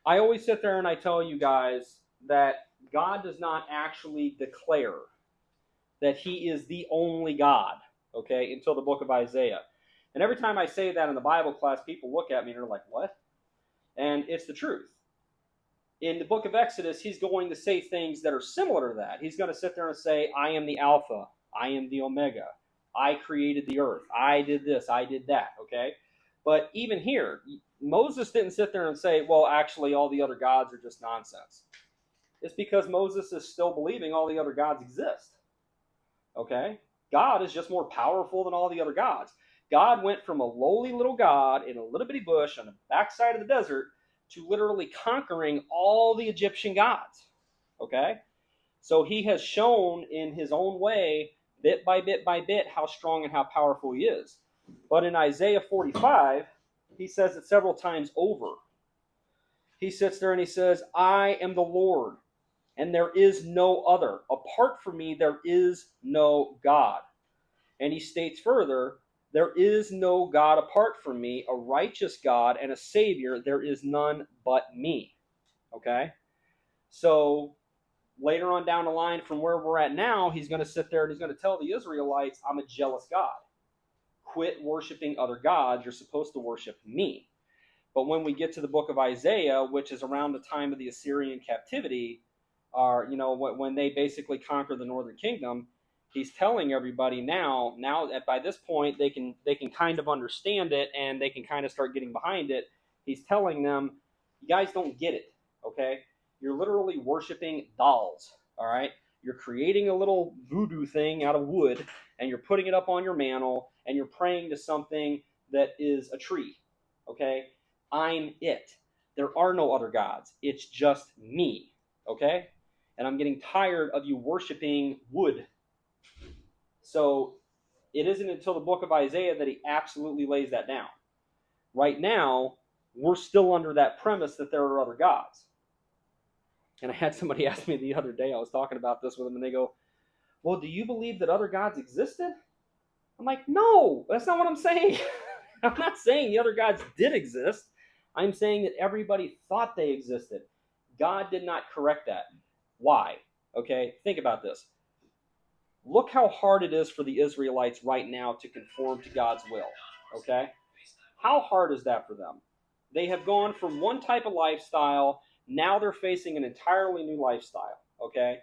I always sit there and I tell you guys that God does not actually declare that he is the only God, okay, until the book of Isaiah. And every time I say that in the Bible class, people look at me and they're like, what? And it's the truth. In the book of Exodus, he's going to say things that are similar to that. He's going to sit there and say, I am the Alpha, I am the Omega, I created the earth, I did this, I did that, okay? But even here, Moses didn't sit there and say, well, actually, all the other gods are just nonsense. It's because Moses is still believing all the other gods exist. Okay? God is just more powerful than all the other gods. God went from a lowly little god in a little bitty bush on the backside of the desert to literally conquering all the Egyptian gods. Okay? So he has shown in his own way, bit by bit, how strong and how powerful he is. But in Isaiah 45, he says it several times over. He sits there and he says, I am the Lord, and there is no other. Apart from me, there is no God. And he states further, there is no God apart from me, a righteous God and a Savior. There is none but me. Okay? So later on down the line from where we're at now, he's going to sit there and he's going to tell the Israelites, I'm a jealous God. Quit worshiping other gods. You're supposed to worship me. But when we get to the book of Isaiah, which is around the time of the Assyrian captivity, when they basically conquer the northern kingdom, he's telling everybody now that by this point they can kind of understand it and they can kind of start getting behind it. He's telling them, you guys don't get it, okay? You're literally worshiping dolls, all right? You're creating a little voodoo thing out of wood, and you're putting it up on your mantle, and you're praying to something that is a tree, okay? I'm it. There are no other gods. It's just me, okay? And I'm getting tired of you worshiping wood. So it isn't until the book of Isaiah that he absolutely lays that down. Right now, we're still under that premise that there are other gods. And I had somebody ask me the other day, I was talking about this with them, and they go, well, do you believe that other gods existed? I'm like, no, that's not what I'm saying. I'm not saying the other gods did exist. I'm saying that everybody thought they existed. God did not correct that. Why? Okay, think about this. Look how hard it is for the Israelites right now to conform to God's will. Okay? How hard is that for them? They have gone from one type of lifestyle, now they're facing an entirely new lifestyle. Okay?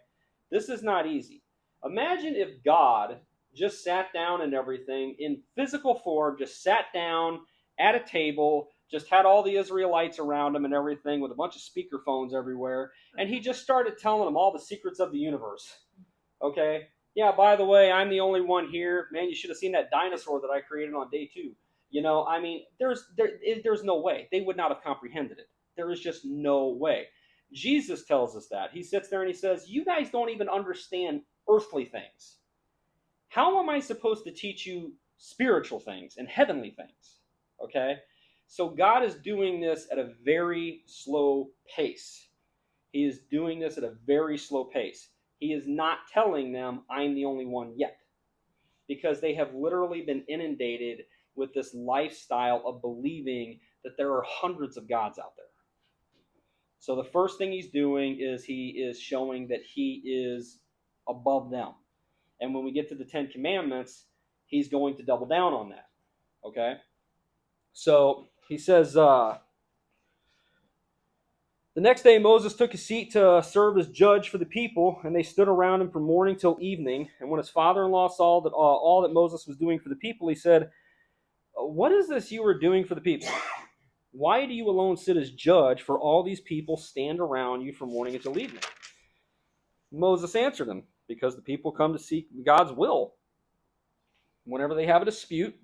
This is not easy. Imagine if God just sat down and everything in physical form, just sat down at a table, just had all the Israelites around him and everything with a bunch of speakerphones everywhere, and he just started telling them all the secrets of the universe. Okay? Yeah, by the way, I'm the only one here. Man, you should have seen that dinosaur that I created on day 2. I mean, there's no way. They would not have comprehended it. There is just no way. Jesus tells us that. He sits there and he says, you guys don't even understand earthly things. How am I supposed to teach you spiritual things and heavenly things? Okay? So God is doing this at a very slow pace. He is doing this at a very slow pace. He is not telling them, I'm the only one yet. Because they have literally been inundated with this lifestyle of believing that there are hundreds of gods out there. So the first thing he's doing is he is showing that he is above them. And when we get to the 10 Commandments, he's going to double down on that. Okay? So he says, the next day Moses took his seat to serve as judge for the people, and they stood around him from morning till evening. And when his father-in-law saw that all that Moses was doing for the people, he said, what is this you are doing for the people? Why do you alone sit as judge for all these people stand around you from morning until evening? Moses answered him, because the people come to seek God's will. Whenever they have a dispute,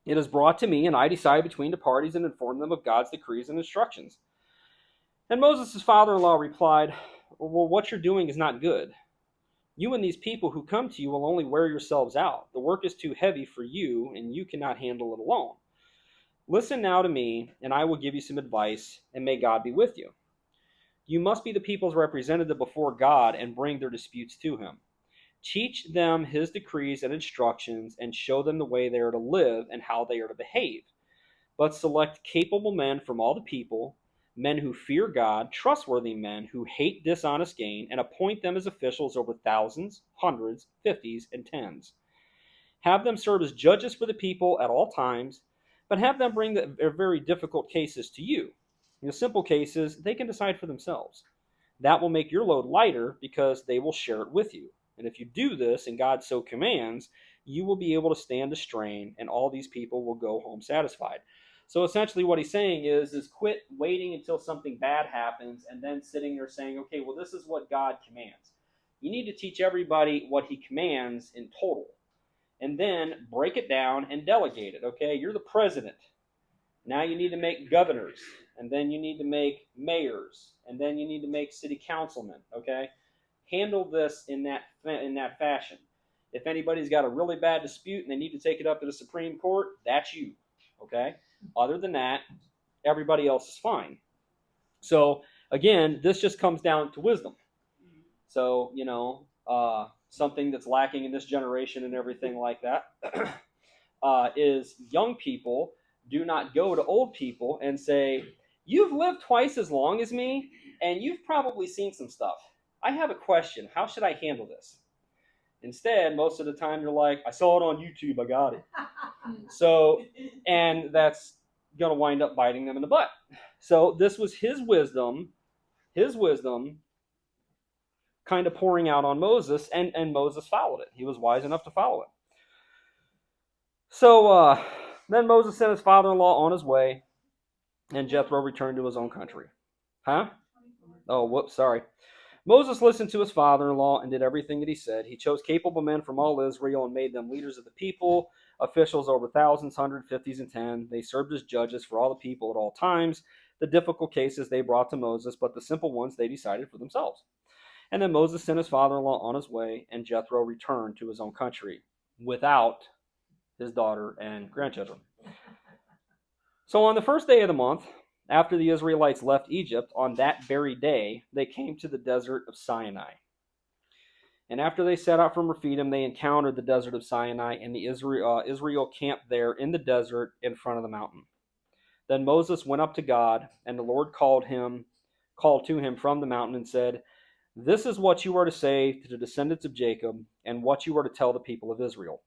it is brought to me, and I decide between the parties and inform them of God's decrees and instructions. And Moses' father-in-law replied, well, what you're doing is not good. You and these people who come to you will only wear yourselves out. The work is too heavy for you, and you cannot handle it alone. Listen now to me, and I will give you some advice, and may God be with you. You must be the people's representative before God and bring their disputes to him. Teach them his decrees and instructions and show them the way they are to live and how they are to behave. But select capable men from all the people, men who fear God, trustworthy men who hate dishonest gain, and appoint them as officials over thousands, hundreds, fifties, and tens. Have them serve as judges for the people at all times, but have them bring the very difficult cases to you. In the simple cases, they can decide for themselves. That will make your load lighter because they will share it with you. And if you do this, and God so commands, you will be able to stand the strain, and all these people will go home satisfied. So essentially, what he's saying is quit waiting until something bad happens and then sitting there saying, okay, well, this is what God commands. You need to teach everybody what he commands in total, and then break it down and delegate it. Okay, you're the president. Now you need to make governors, and then you need to make mayors, and then you need to make city councilmen. Okay, handle this in that fashion. If anybody's got a really bad dispute and they need to take it up to the Supreme Court, that's you. Okay. Other than that, everybody else is fine. So again, this just comes down to wisdom. So something that's lacking in this generation and everything like that is young people do not go to old people and say, you've lived twice as long as me, and you've probably seen some stuff. I have a question. How should I handle this? Instead, most of the time, you're like, I saw it on YouTube. I got it. So, and that's going to wind up biting them in the butt. So this was his wisdom kind of pouring out on Moses, and Moses followed it. He was wise enough to follow it. So then Moses sent his father-in-law on his way, and Jethro returned to his own country. Huh? Oh, whoops, sorry. Moses listened to his father-in-law and did everything that he said. He chose capable men from all Israel and made them leaders of the people, officials over thousands, hundreds, fifties, and 10. They served as judges for all the people at all times. The difficult cases they brought to Moses, but the simple ones they decided for themselves. And then Moses sent his father-in-law on his way, and Jethro returned to his own country without his daughter and grandchildren. So on the first day of the month, after the Israelites left Egypt, on that very day, they came to the desert of Sinai. And after they set out from Rephidim, they encountered the desert of Sinai, and the Israel camped there in the desert in front of the mountain. Then Moses went up to God, and the Lord called to him from the mountain and said, this is what you are to say to the descendants of Jacob, and what you are to tell the people of Israel.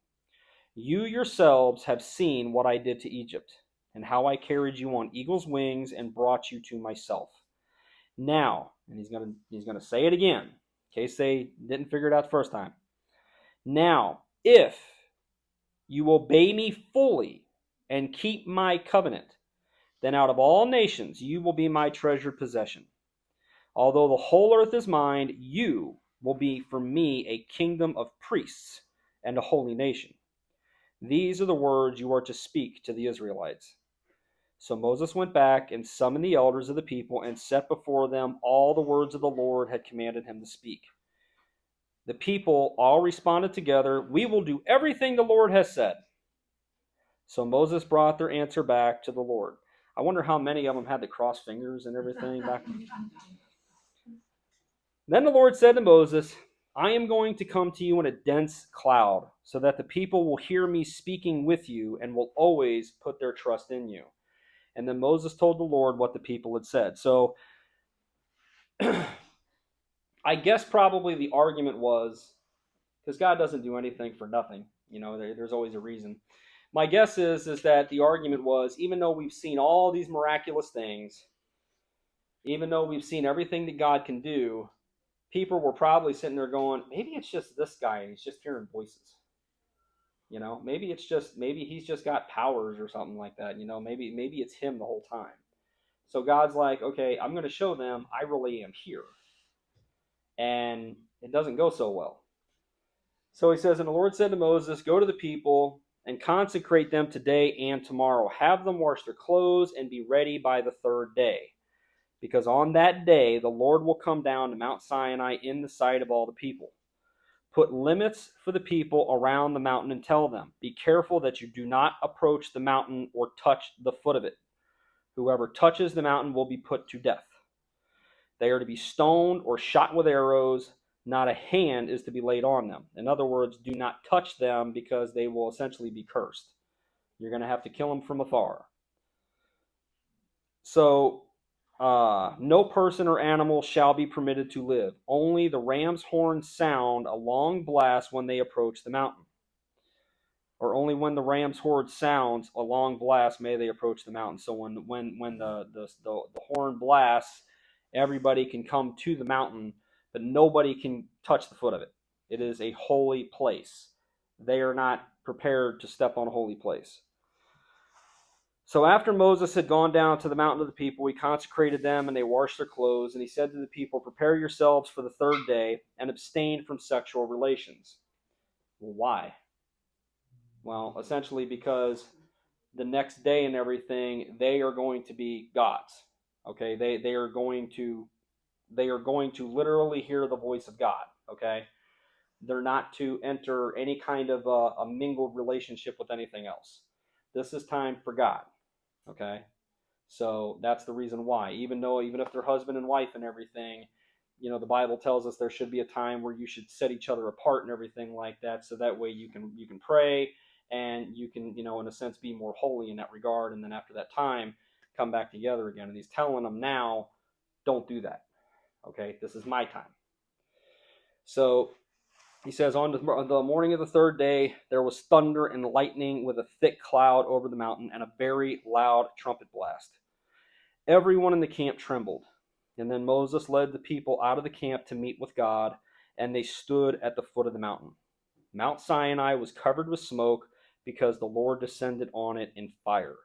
You yourselves have seen what I did to Egypt, and how I carried you on eagle's wings and brought you to myself. Now, and he's going to say it again, in case they didn't figure it out the first time. Now, if you obey me fully and keep my covenant, then out of all nations you will be my treasured possession. Although the whole earth is mine, you will be for me a kingdom of priests and a holy nation. These are the words you are to speak to the Israelites. So Moses went back and summoned the elders of the people and set before them all the words of the Lord had commanded him to speak. The people all responded together, we will do everything the Lord has said. So Moses brought their answer back to the Lord. I wonder how many of them had the crossed fingers and everything back. Then the Lord said to Moses, I am going to come to you in a dense cloud, so that the people will hear me speaking with you and will always put their trust in you. And then Moses told the Lord what the people had said. So I guess probably the argument was, because God doesn't do anything for nothing, there's always a reason. My guess is that the argument was, even though we've seen all these miraculous things, even though we've seen everything that God can do, people were probably sitting there going, maybe it's just this guy and he's just hearing voices. Maybe he's just got powers or something like that. Maybe it's him the whole time. So God's like, okay, I'm going to show them I really am here. And it doesn't go so well. So he says, and the Lord said to Moses, go to the people and consecrate them today and tomorrow. Have them wash their clothes and be ready by the third day. Because on that day, the Lord will come down to Mount Sinai in the sight of all the people. Put limits for the people around the mountain and tell them, be careful that you do not approach the mountain or touch the foot of it. Whoever touches the mountain will be put to death. They are to be stoned or shot with arrows. Not a hand is to be laid on them. In other words, do not touch them because they will essentially be cursed. You're going to have to kill them from afar. So, no person or animal shall be permitted to live. Only the ram's horn sound a long blast when they approach the mountain. Or only when the ram's horn sounds a long blast may they approach the mountain. So when the horn blasts, everybody can come to the mountain, but nobody can touch the foot of it. It is a holy place. They are not prepared to step on a holy place. So after Moses had gone down to the mountain of the people, he consecrated them, and they washed their clothes. And he said to the people, prepare yourselves for the third day, and abstain from sexual relations. Well, why? Well, essentially because the next day and everything, they are going to be gods. Okay, they are going to literally hear the voice of God. Okay, they're not to enter any kind of a mingled relationship with anything else. This is time for God. Okay, so that's the reason why. Even if they're husband and wife and everything, the Bible tells us there should be a time where you should set each other apart and everything like that, so that way you can pray and you can, in a sense, be more holy in that regard. And then after that time, come back together again. And he's telling them now, don't do that. Okay, this is my time. So he says, on the morning of the third day, there was thunder and lightning with a thick cloud over the mountain and a very loud trumpet blast. Everyone in the camp trembled. And then Moses led the people out of the camp to meet with God, and they stood at the foot of the mountain. Mount Sinai was covered with smoke because the Lord descended on it in fire.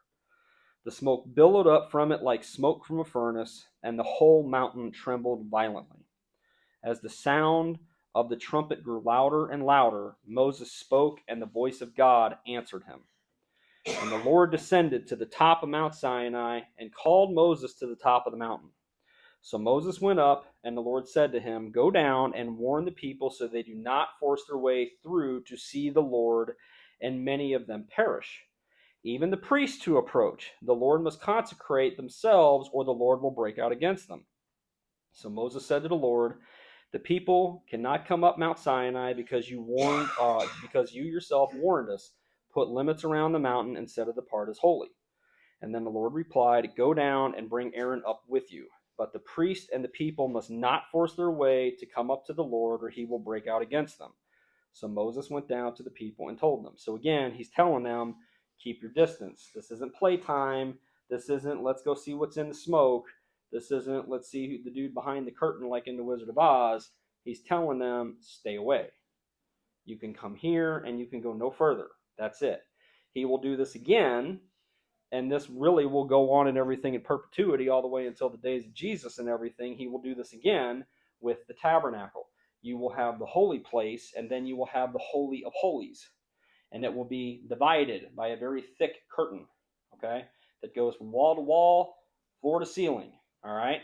The smoke billowed up from it like smoke from a furnace, and the whole mountain trembled violently. As the sound of the trumpet grew louder and louder, Moses spoke, and the voice of God answered him. And the Lord descended to the top of Mount Sinai and called Moses to the top of the mountain. So Moses went up, and the Lord said to him, go down and warn the people so they do not force their way through to see the Lord, and many of them perish. Even the priests who approach, the Lord must consecrate themselves, or the Lord will break out against them. So Moses said to the Lord, the people cannot come up Mount Sinai because you yourself warned us. Put limits around the mountain and set it apart as holy. And then the Lord replied, go down and bring Aaron up with you. But the priest and the people must not force their way to come up to the Lord, or he will break out against them. So Moses went down to the people and told them. So again, he's telling them, keep your distance. This isn't playtime. This isn't let's go see what's in the smoke. This isn't let's see the dude behind the curtain like in the Wizard of Oz. He's telling them, stay away. You can come here and you can go no further. That's it. He will do this again. And this really will go on in everything in perpetuity all the way until the days of Jesus and everything. He will do this again with the tabernacle. You will have the holy place, and then you will have the Holy of Holies. And it will be divided by a very thick curtain, okay, that goes from wall to wall, floor to ceiling, all right?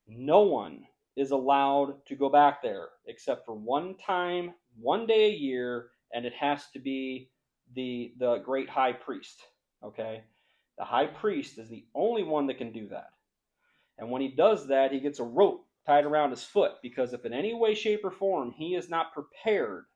No one is allowed to go back there except for one time, one day a year, and it has to be the great high priest, okay? The high priest is the only one that can do that. And when he does that, he gets a rope tied around his foot, because if in any way, shape, or form he is not prepared,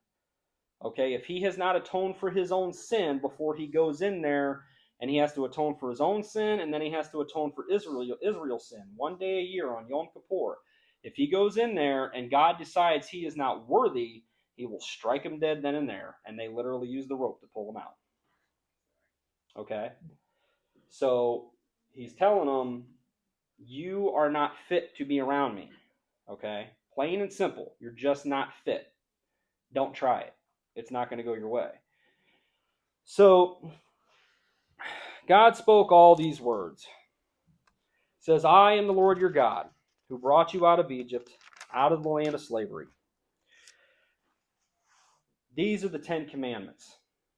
okay, if he has not atoned for his own sin before he goes in there, and he has to atone for his own sin, and then he has to atone for Israel's sin, one day a year on Yom Kippur. If he goes in there and God decides he is not worthy, he will strike him dead then and there, and they literally use the rope to pull him out. Okay? So he's telling them, you are not fit to be around me. Okay? Plain and simple. You're just not fit. Don't try it. It's not going to go your way. So God spoke all these words. It says, I am the Lord your God, who brought you out of Egypt, out of the land of slavery. These are the 10 commandments.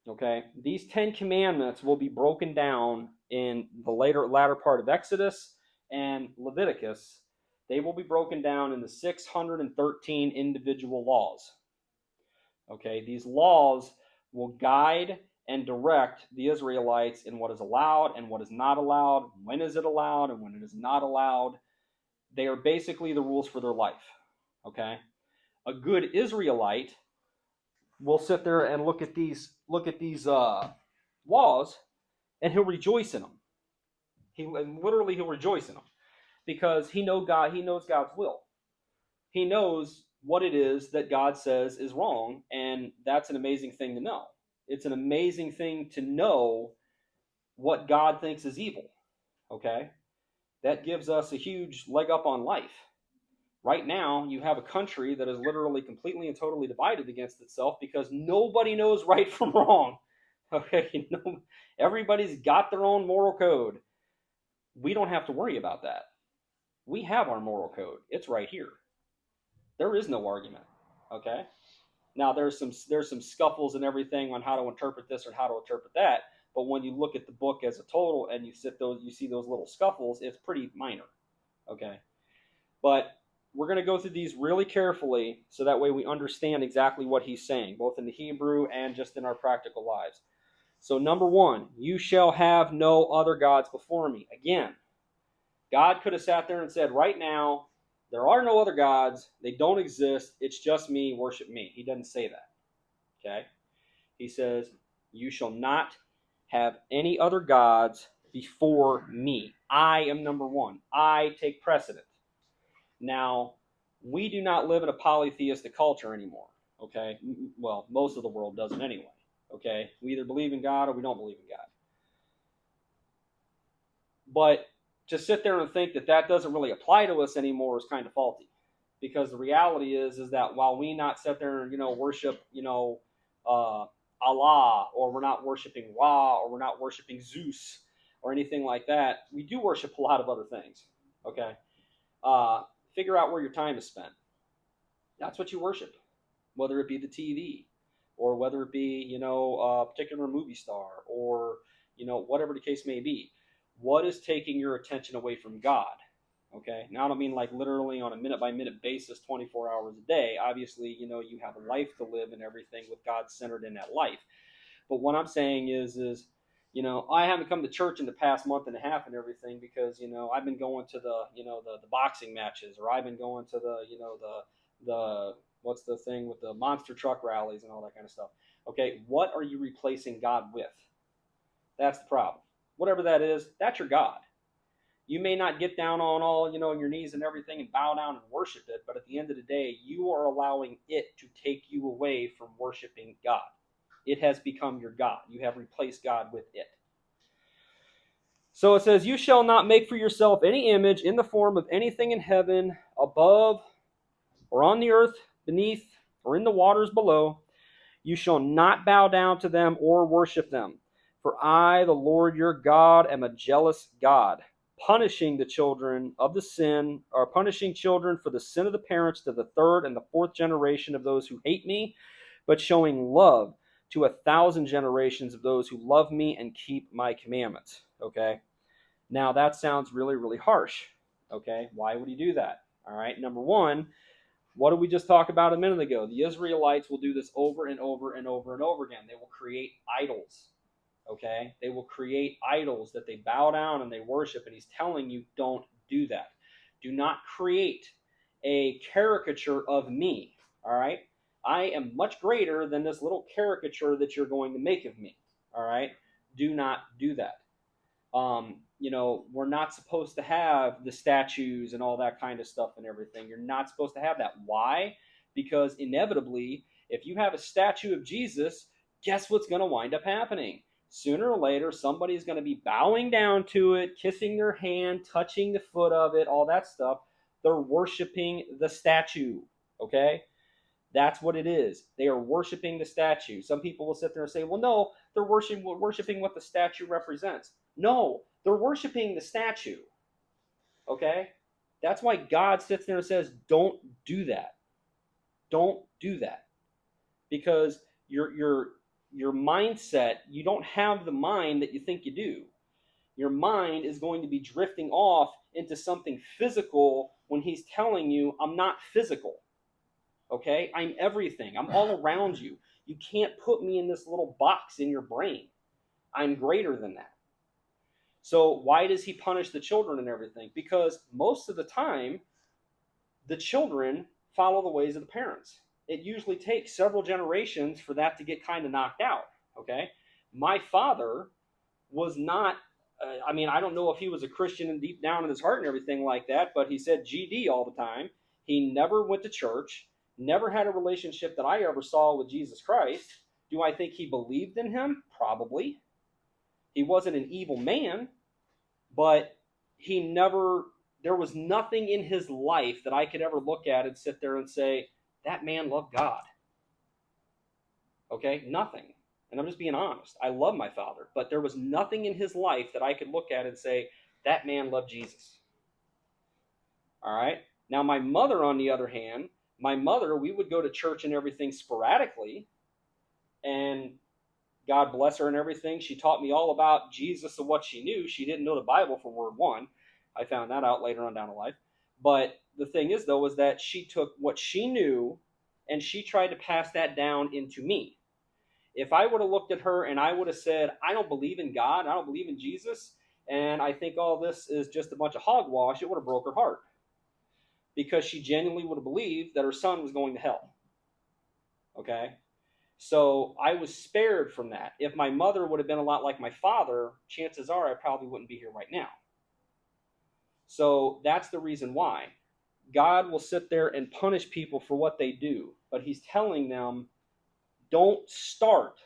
Okay? These 10 commandments will be broken down in the latter part of Exodus and Leviticus. They will be broken down into 613 individual laws. Okay? These laws will guide and direct the Israelites in what is allowed and what is not allowed, when is it allowed and when it is not allowed. They are basically the rules for their life. Okay? A good Israelite will sit there and look at these laws, and he'll rejoice in them. He'll rejoice in them because he knows God's will. He knows what it is that God says is wrong, and that's an amazing thing to know. It's an amazing thing to know what God thinks is evil. Okay? That gives us a huge leg up on life. Right now, you have a country that is literally completely and totally divided against itself because nobody knows right from wrong. Okay? Everybody's got their own moral code. We don't have to worry about that. We have our moral code. It's right here. There is no argument. Okay? Now there's some scuffles and everything on how to interpret this or how to interpret that, but when you look at the book as a total and you see those little scuffles, it's pretty minor. Okay? But we're going to go through these really carefully so that way we understand exactly what he's saying, both in the Hebrew and just in our practical lives. So number 1, you shall have no other gods before me. Again, God could have sat there and said, right now, there are no other gods. They don't exist. It's just me. Worship me. He doesn't say that. Okay? He says, you shall not have any other gods before me. I am number 1. I take precedent. Now, we do not live in a polytheistic culture anymore. Okay? Well, most of the world doesn't anyway. Okay? We either believe in God or we don't believe in God. But to sit there and think that that doesn't really apply to us anymore is kind of faulty, because the reality is that while we not sit there and worship Allah, or we're not worshiping Ra, or we're not worshiping Zeus or anything like that, we do worship a lot of other things. Okay, figure out where your time is spent. That's what you worship, whether it be the TV, or whether it be a particular movie star, or whatever the case may be. What is taking your attention away from God? Okay, now I don't mean like literally on a minute-by-minute basis, 24 hours a day. Obviously, you have a life to live and everything with God centered in that life. But what I'm saying is I haven't come to church in the past month and a half and everything because I've been going to the boxing matches, or I've been going to the what's the thing with the monster truck rallies and all that kind of stuff. Okay, what are you replacing God with? That's the problem. Whatever that is, that's your God. You may not get down on all, on your knees and everything and bow down and worship it, but at the end of the day, you are allowing it to take you away from worshiping God. It has become your God. You have replaced God with it. So it says, you shall not make for yourself any image in the form of anything in heaven, above, or on the earth, beneath, or in the waters below. You shall not bow down to them or worship them. For I, the Lord your God, am a jealous God, punishing the children of the sin, or punishing children for the sin of the parents to the 3rd and the 4th generation of those who hate me, but showing love to 1,000 generations of those who love me and keep my commandments. Okay? Now that sounds really, really harsh. Okay? Why would he do that? All right? Number 1, what did we just talk about a minute ago? The Israelites will do this over and over and over and over again. They will create idols. Okay? They will create idols that they bow down and they worship, and he's telling you, don't do that. Do not create a caricature of me. All right? I am much greater than this little caricature that you're going to make of me. All right? Do not do that. We're not supposed to have the statues and all that kind of stuff and everything. You're not supposed to have that. Why? Because inevitably, if you have a statue of Jesus, guess what's going to wind up happening? Sooner or later, somebody's going to be bowing down to it, kissing their hand, touching the foot of it, all that stuff. They're worshiping the statue, okay? That's what it is. They are worshiping the statue. Some people will sit there and say, well, no, they're worshiping what the statue represents. No, they're worshiping the statue, okay? That's why God sits there and says, don't do that. Don't do that. Because your mindset, you don't have the mind that you think you do. Your mind is going to be drifting off into something physical when he's telling you, I'm not physical. Okay? I'm everything. I'm all around you. You can't put me in this little box in your brain. I'm greater than that. So why does he punish the children and everything? Because most of the time, the children follow the ways of the parents. It usually takes several generations for that to get kind of knocked out. Okay, my father was not. I mean, I don't know if he was a Christian and deep down in his heart and everything like that, but he said GD all the time. He never went to church, never had a relationship that I ever saw with Jesus Christ. Do I think he believed in him? Probably. He wasn't an evil man, but he never, there was nothing in his life that I could ever look at and sit there and say, that man loved God. Okay? Nothing. And I'm just being honest. I love my father, but there was nothing in his life that I could look at and say, that man loved Jesus. All right? Now, my mother, on the other hand, we would go to church and everything sporadically, and God bless her and everything. She taught me all about Jesus and what she knew. She didn't know the Bible for word one. I found that out later on down the life. But the thing is, though, was that she took what she knew and she tried to pass that down into me. If I would have looked at her and I would have said, I don't believe in God, I don't believe in Jesus, and I think all this is just a bunch of hogwash, it would have broke her heart. Because she genuinely would have believed that her son was going to hell. Okay? So I was spared from that. If my mother would have been a lot like my father, chances are I probably wouldn't be here right now. So that's the reason why. God will sit there and punish people for what they do, but he's telling them, don't start.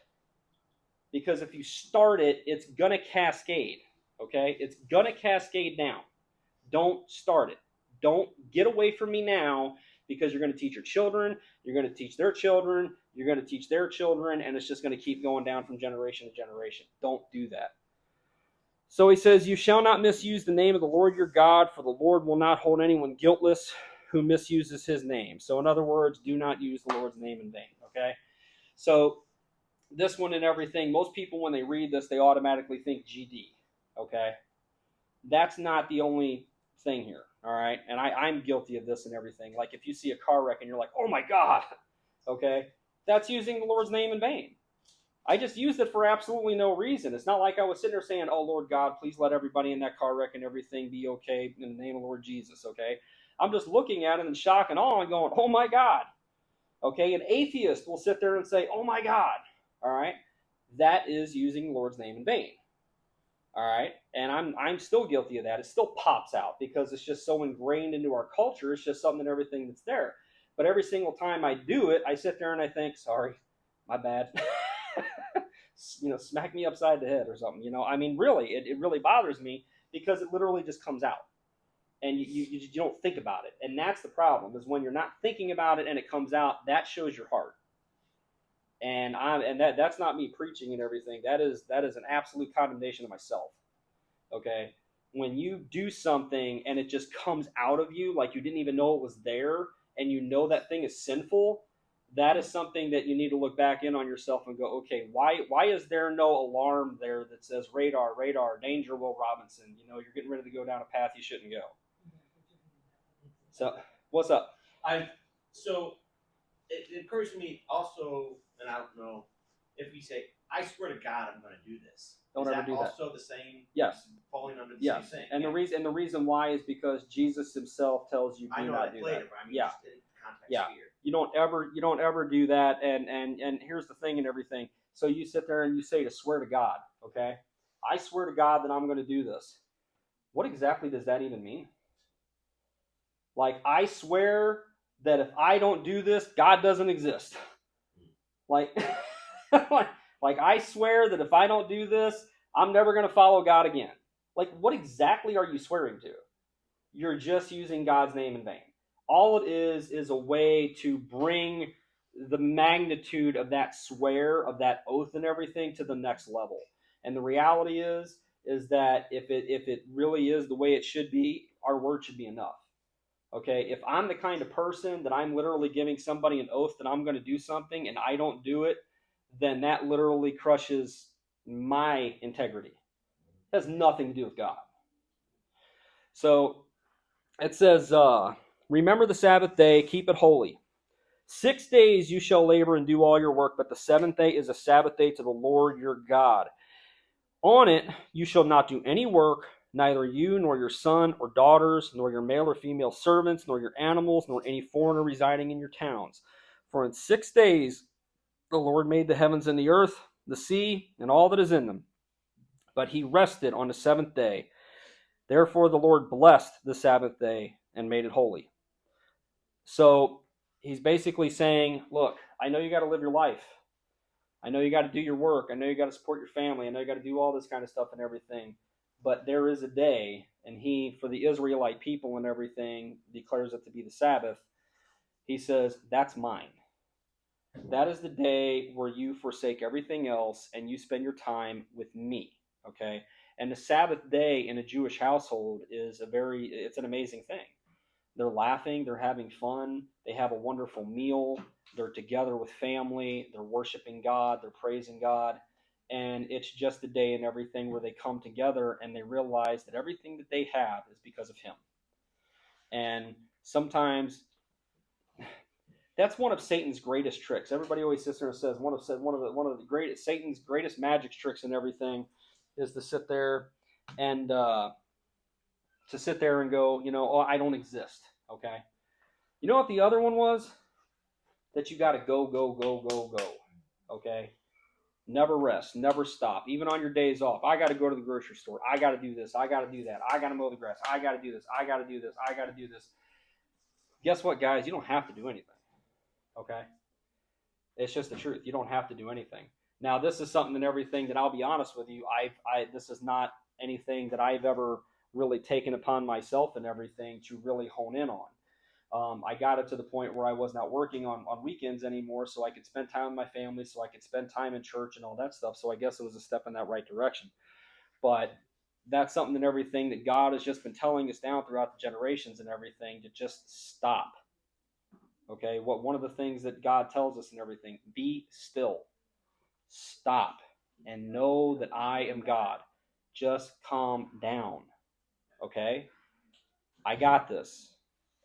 Because if you start it, it's going to cascade. Okay? It's going to cascade down. Don't start it. Don't get away from me now, because you're going to teach your children, you're going to teach their children, you're going to teach their children, and it's just going to keep going down from generation to generation. Don't do that. So he says, you shall not misuse the name of the Lord your God, for the Lord will not hold anyone guiltless who misuses his name. So in other words, do not use the Lord's name in vain. Okay? So this one and everything, most people when they read this, they automatically think GD. Okay? That's not the only thing here. All right? And I'm guilty of this and everything. Like if you see a car wreck and you're like, oh my God. Okay? That's using the Lord's name in vain. I just used it for absolutely no reason. It's not like I was sitting there saying, oh, Lord God, please let everybody in that car wreck and everything be okay in the name of the Lord Jesus, okay? I'm just looking at it in shock and awe and going, oh, my God. Okay, an atheist will sit there and say, oh, my God. All right? That is using the Lord's name in vain. All right? And I'm still guilty of that. It still pops out because it's just so ingrained into our culture. It's just something and everything that's there. But every single time I do it, I sit there and I think, sorry, my bad. Smack me upside the head or something. I mean, really, it really bothers me because it literally just comes out, and you don't think about it. And that's the problem, is when you're not thinking about it and it comes out, that shows your heart. And that's not me preaching and everything. That is an absolute condemnation of myself. Okay, when you do something and it just comes out of you like you didn't even know it was there, and you know that thing is sinful. That is something that you need to look back in on yourself and go, okay, why is there no alarm there that says radar, danger, Will Robinson? You're getting ready to go down a path you shouldn't go. So, what's up? So it occurs to me also, and I don't know, if we say, I swear to God, I'm going to do this. Don't ever do that. Also the same? Yes. Falling under the same thing. And the reason why is because Jesus himself tells you do not do that. But I mean, just in context here. You don't ever do that. And here's the thing and everything. So you sit there and you say to swear to God, okay? I swear to God that I'm going to do this. What exactly does that even mean? Like, I swear that if I don't do this, God doesn't exist. Like, like I swear that if I don't do this, I'm never going to follow God again. Like, what exactly are you swearing to? You're just using God's name in vain. All it is a way to bring the magnitude of that swear, of that oath and everything to the next level. And the reality is that if it really is the way it should be, our word should be enough. Okay, if I'm the kind of person that I'm literally giving somebody an oath that I'm going to do something and I don't do it, then that literally crushes my integrity. It has nothing to do with God. So it says, remember the Sabbath day, keep it holy. 6 days you shall labor and do all your work, but the seventh day is a Sabbath day to the Lord your God. On it you shall not do any work, neither you nor your son or daughters, nor your male or female servants, nor your animals, nor any foreigner residing in your towns. For in 6 days the Lord made the heavens and the earth, the sea, and all that is in them. But he rested on the seventh day. Therefore the Lord blessed the Sabbath day and made it holy. So he's basically saying, look, I know you got to live your life. I know you got to do your work. I know you got to support your family. I know you got to do all this kind of stuff and everything. But there is a day, and he, for the Israelite people and everything, declares it to be the Sabbath. He says, that's mine. That is the day where you forsake everything else and you spend your time with me. Okay? And the Sabbath day in a Jewish household is it's an amazing thing. They're laughing, they're having fun, they have a wonderful meal, they're together with family, they're worshiping God, they're praising God, and it's just a day and everything where they come together and they realize that everything that they have is because of Him. And sometimes that's one of Satan's greatest tricks. Everybody always sits there and says one of the greatest Satan's greatest magic tricks and everything is to sit there and go, oh, I don't exist. Okay. You know what the other one was? That you got to go, go, go, go, go. Okay? Never rest, never stop. Even on your days off. I got to go to the grocery store. I got to do this. I got to do that. I got to mow the grass. I got to do this. I got to do this. I got to do this. Guess what, guys? You don't have to do anything. Okay? It's just the truth. You don't have to do anything. Now, this is something and everything that I'll be honest with you. This is not anything that I've ever really taken upon myself and everything to really hone in on. I got it to the point where I was not working on weekends anymore, so I could spend time with my family, so I could spend time in church and all that stuff. So I guess it was a step in that right direction. But that's something and everything that God has just been telling us down throughout the generations and everything to just stop. Okay, one of the things that God tells us and everything, be still, stop, and know that I am God. Just calm down. Okay, I got this.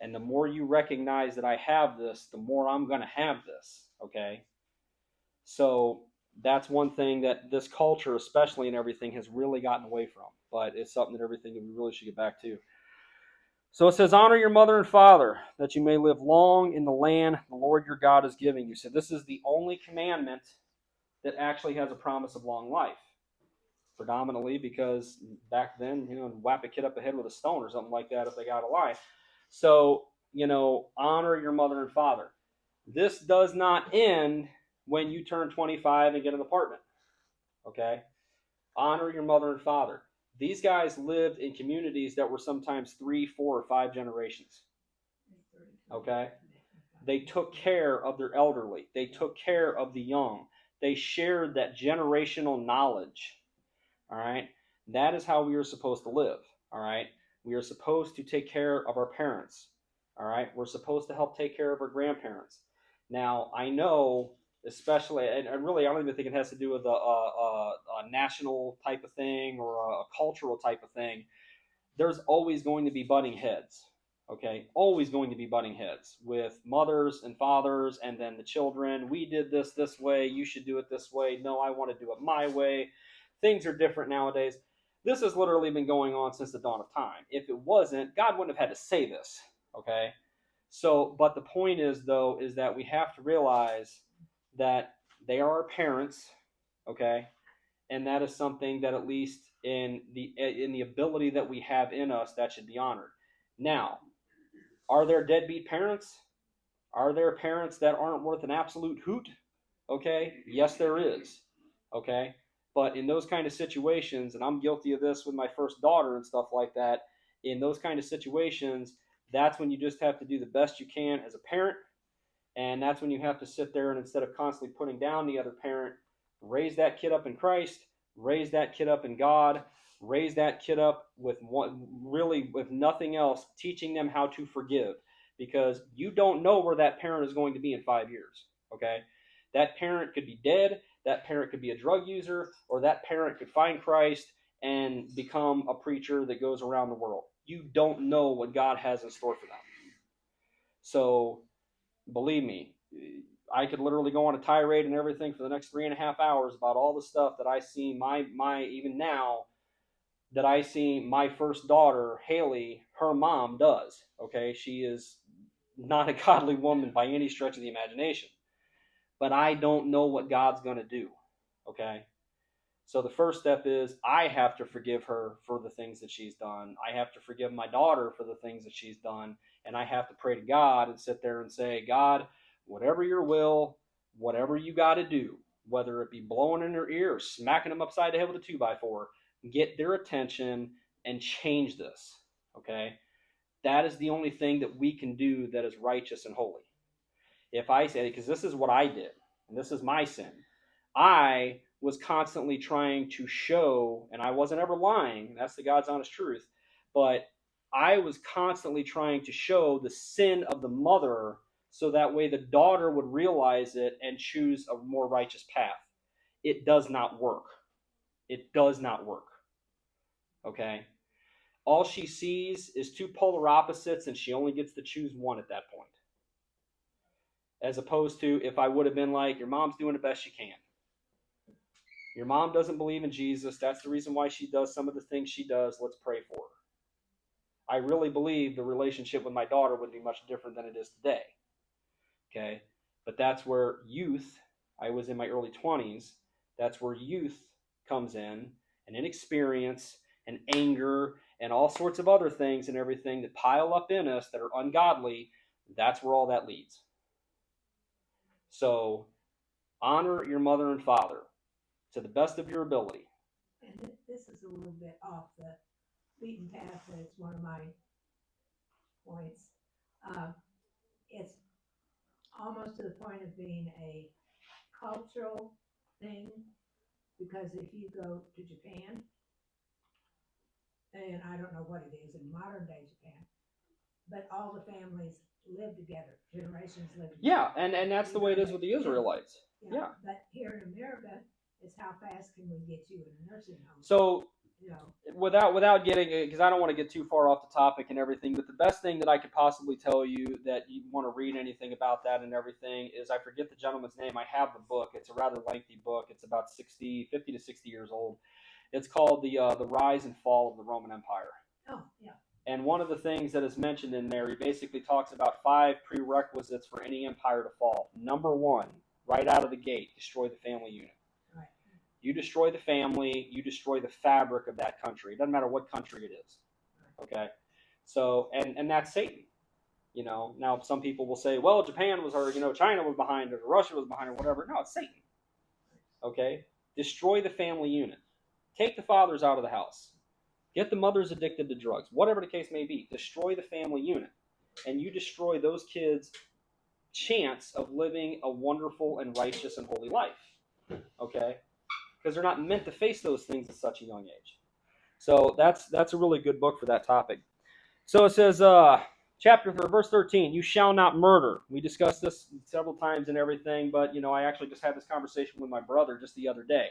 And the more you recognize that I have this, the more I'm going to have this. Okay? So that's one thing that this culture, especially in everything, has really gotten away from. But it's something that everything that we really should get back to. So it says, honor your mother and father, that you may live long in the land the Lord your God is giving you. So this is the only commandment that actually has a promise of long life. Predominantly because back then, whap a kid up the head with a stone or something like that if they got a life. So, honor your mother and father. This does not end when you turn 25 and get an apartment. Okay? Honor your mother and father. These guys lived in communities that were sometimes 3, 4, or 5 generations. Okay? They took care of their elderly. They took care of the young. They shared that generational knowledge. All right? That is how we are supposed to live. All right? We are supposed to take care of our parents. All right? We're supposed to help take care of our grandparents. Now, I know, especially, and really, I don't even think it has to do with a national type of thing or a cultural type of thing. There's always going to be butting heads. Okay? Always going to be butting heads with mothers and fathers and then the children. We did this way. You should do it this way. No, I want to do it my way. Things are different nowadays. This has literally been going on since the dawn of time. If it wasn't, God wouldn't have had to say this. Okay? So, but the point is, though, is that we have to realize that they are our parents, okay? And that is something that at least in the ability that we have in us, that should be honored. Now, are there deadbeat parents? Are there parents that aren't worth an absolute hoot? Okay? Yes, there is. Okay? But in those kind of situations, and I'm guilty of this with my first daughter and stuff like that, in those kind of situations, that's when you just have to do the best you can as a parent. And that's when you have to sit there and instead of constantly putting down the other parent, raise that kid up in Christ, raise that kid up in God, raise that kid up with nothing else, teaching them how to forgive. Because you don't know where that parent is going to be in 5 years. Okay? That parent could be dead, that parent could be a drug user, or that parent could find Christ and become a preacher that goes around the world. You don't know what God has in store for them. So, believe me, I could literally go on a tirade and everything for the next 3.5 hours about all the stuff that I see even now that I see my first daughter, Haley, her mom does. Okay, she is not a godly woman by any stretch of the imagination. But I don't know what God's going to do. Okay, so the first step is I have to forgive her for the things that she's done. I have to forgive my daughter for the things that she's done. And I have to pray to God and sit there and say, God, whatever your will, whatever you got to do, whether it be blowing in their ear or smacking them upside the head with a 2x4, get their attention and change this. Okay? That is the only thing that we can do that is righteous and holy. If I say, because this is what I did, and this is my sin, I was constantly trying to show, and I wasn't ever lying, that's the God's honest truth, but I was constantly trying to show the sin of the mother so that way the daughter would realize it and choose a more righteous path. It does not work. It does not work. Okay? All she sees is two polar opposites, and she only gets to choose one at that point. As opposed to if I would have been like, your mom's doing the best she can. Your mom doesn't believe in Jesus. That's the reason why she does some of the things she does. Let's pray for her. I really believe the relationship with my daughter would be much different than it is today. Okay? But that's where youth, I was in my early 20s, that's where youth comes in, and inexperience, and anger, and all sorts of other things and everything that pile up in us that are ungodly. That's where all that leads. So, honor your mother and father to the best of your ability. And this is a little bit off the beaten path, but it's one of my points. It's almost to the point of being a cultural thing, because if you go to Japan, and I don't know what it is in modern day Japan, but all the families live together, generations live together. Yeah, and that's the way it is with the Israelites. Yeah. But here in America, it's how fast can we get you in a nursing home? So, you know, without getting, because I don't want to get too far off the topic and everything, but the best thing that I could possibly tell you that you want to read anything about that and everything is, I forget the gentleman's name. I have the book. It's a rather lengthy book. It's about 50 to 60 years old. It's called the Rise and Fall of the Roman Empire. Oh, yeah. And one of the things that is mentioned in there, he basically talks about 5 prerequisites for any empire to fall. Number 1, right out of the gate, destroy the family unit. Right. You destroy the family, you destroy the fabric of that country. It doesn't matter what country it is. Okay? So, and that's Satan. You know, now some people will say, well, Japan was, or, China was behind it, or Russia was behind it, or whatever. No, it's Satan. Okay? Destroy the family unit. Take the fathers out of the house. Get the mothers addicted to drugs. Whatever the case may be. Destroy the family unit. And you destroy those kids' chance of living a wonderful and righteous and holy life. Okay? Because they're not meant to face those things at such a young age. So that's a really good book for that topic. So it says, verse 13, you shall not murder. We discussed this several times and everything, but I actually just had this conversation with my brother just the other day.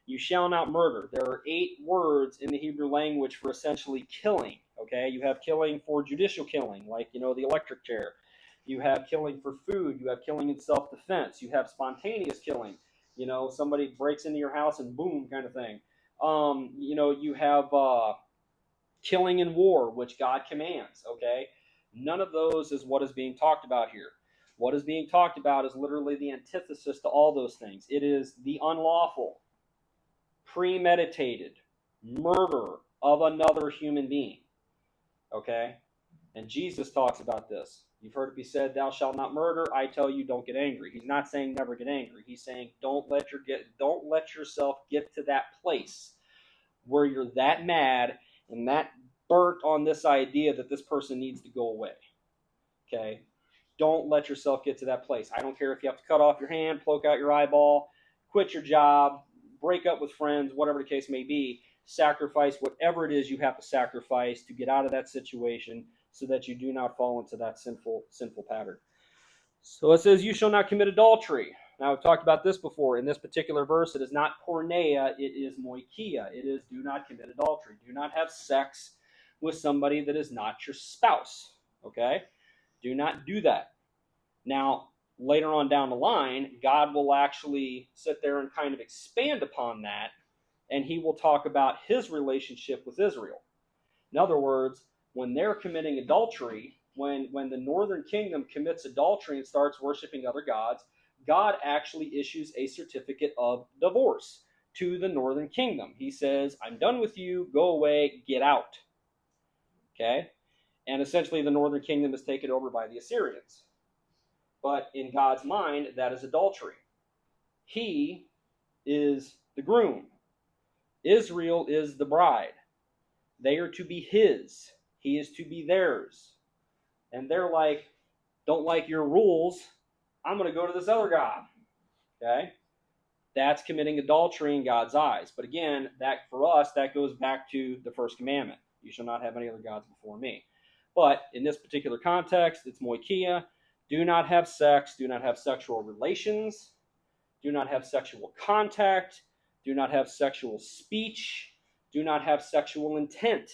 You shall not murder. There are 8 words in the Hebrew language for essentially killing. Okay, you have killing for judicial killing, like the electric chair. You have killing for food. You have killing in self-defense. You have spontaneous killing. Somebody breaks into your house and boom, kind of thing. You have killing in war, which God commands. Okay, none of those is what is being talked about here. What is being talked about is literally the antithesis to all those things. It is the unlawful, premeditated murder of another human being. Okay? And Jesus talks about this. You've heard it be said, thou shalt not murder. I tell you, don't get angry. He's not saying never get angry. He's saying don't let yourself get to that place where you're that mad and that burnt on this idea that this person needs to go away. Okay? Don't let yourself get to that place. I don't care if you have to cut off your hand, poke out your eyeball, quit your job, break up with friends, whatever the case may be. Sacrifice whatever it is you have to sacrifice to get out of that situation so that you do not fall into that sinful pattern. So it says, you shall not commit adultery. Now, I've talked about this before. In this particular verse, it is not porneia, it is moikia. It is do not commit adultery. Do not have sex with somebody that is not your spouse. Okay? Do not do that. Now, later on down the line, God will actually sit there and kind of expand upon that, and he will talk about his relationship with Israel. In other words, when they're committing adultery, when the northern kingdom commits adultery and starts worshiping other gods, God actually issues a certificate of divorce to the northern kingdom. He says, I'm done with you, go away, get out. Okay? And essentially the northern kingdom is taken over by the Assyrians. But in God's mind, that is adultery. He is the groom. Israel is the bride. They are to be his. He is to be theirs. And they're like, don't like your rules. I'm going to go to this other God. Okay? That's committing adultery in God's eyes. But again, that for us, that goes back to the first commandment. You shall not have any other gods before me. But in this particular context, it's moikia. Do not have sex. Do not have sexual relations. Do not have sexual contact. Do not have sexual speech. Do not have sexual intent.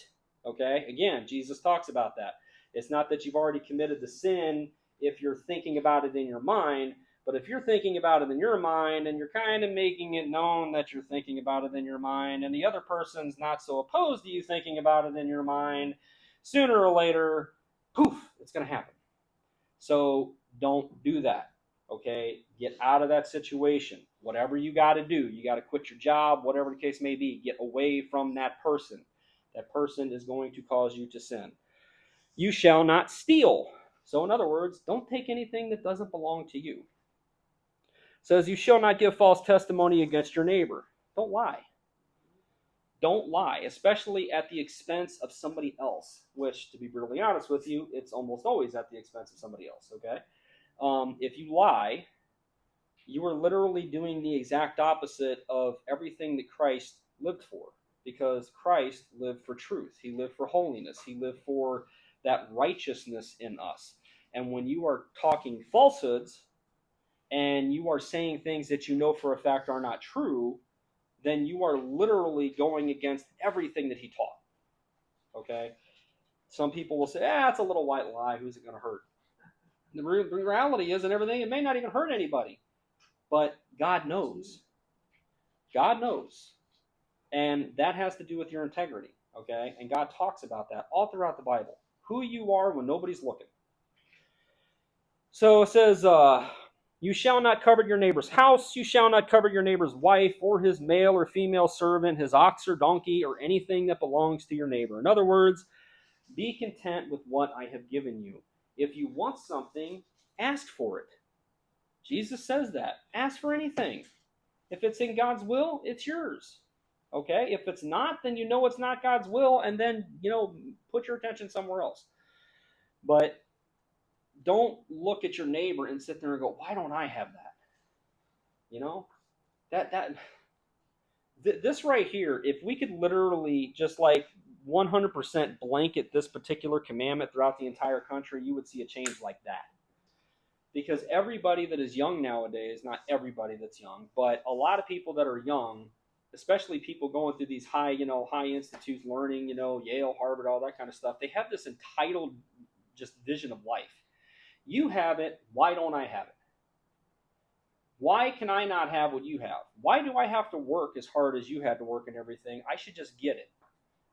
Okay? Again, Jesus talks about that. It's not that you've already committed the sin if you're thinking about it in your mind, but if you're thinking about it in your mind and you're kind of making it known that you're thinking about it in your mind and the other person's not so opposed to you thinking about it in your mind, sooner or later, poof, it's going to happen. So don't do that. Okay? Get out of that situation. Whatever you got to do, you got to quit your job, whatever the case may be, get away from that person. That person is going to cause you to sin. You shall not steal. So in other words, don't take anything that doesn't belong to you. It says, you shall not give false testimony against your neighbor. Don't lie. Don't lie, especially at the expense of somebody else, which, to be brutally honest with you, it's almost always at the expense of somebody else, okay? If you lie, you are literally doing the exact opposite of everything that Christ lived for, because Christ lived for truth. He lived for holiness. He lived for that righteousness in us. And when you are talking falsehoods and you are saying things that you know for a fact are not true, then you are literally going against everything that he taught. Okay? Some people will say, it's a little white lie. Who's it going to hurt? The reality is, and everything, it may not even hurt anybody. But God knows. God knows. And that has to do with your integrity. Okay? And God talks about that all throughout the Bible. Who you are when nobody's looking. So it says, you shall not covet your neighbor's house. You shall not covet your neighbor's wife or his male or female servant, his ox or donkey, or anything that belongs to your neighbor. In other words, be content with what I have given you. If you want something, ask for it. Jesus says that. Ask for anything. If it's in God's will, it's yours. Okay? If it's not, then you know it's not God's will, and then, put your attention somewhere else. But don't look at your neighbor and sit there and go, why don't I have that? This right here, if we could literally just like 100% blanket this particular commandment throughout the entire country, you would see a change like that. Because everybody that is young nowadays, not everybody that's young, but a lot of people that are young, especially people going through these high institutes learning, Yale, Harvard, all that kind of stuff, they have this entitled just vision of life. You have it, why don't I have it? Why can I not have what you have? Why do I have to work as hard as you had to work and everything? I should just get it.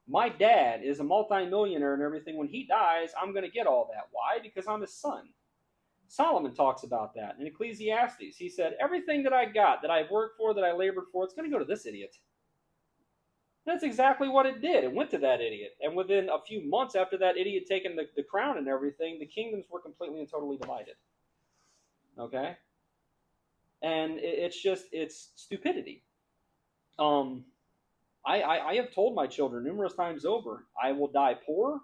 My dad is a multimillionaire and everything. When he dies, I'm going to get all that. Why? Because I'm his son. Solomon talks about that in Ecclesiastes. He said, everything that I got, that I've worked for, that I labored for, it's going to go to this idiot. That's exactly what it did. It went to that idiot. And within a few months after that idiot taken the crown and everything, the kingdoms were completely and totally divided. Okay? And it's stupidity. I have told my children numerous times over, I will die poor,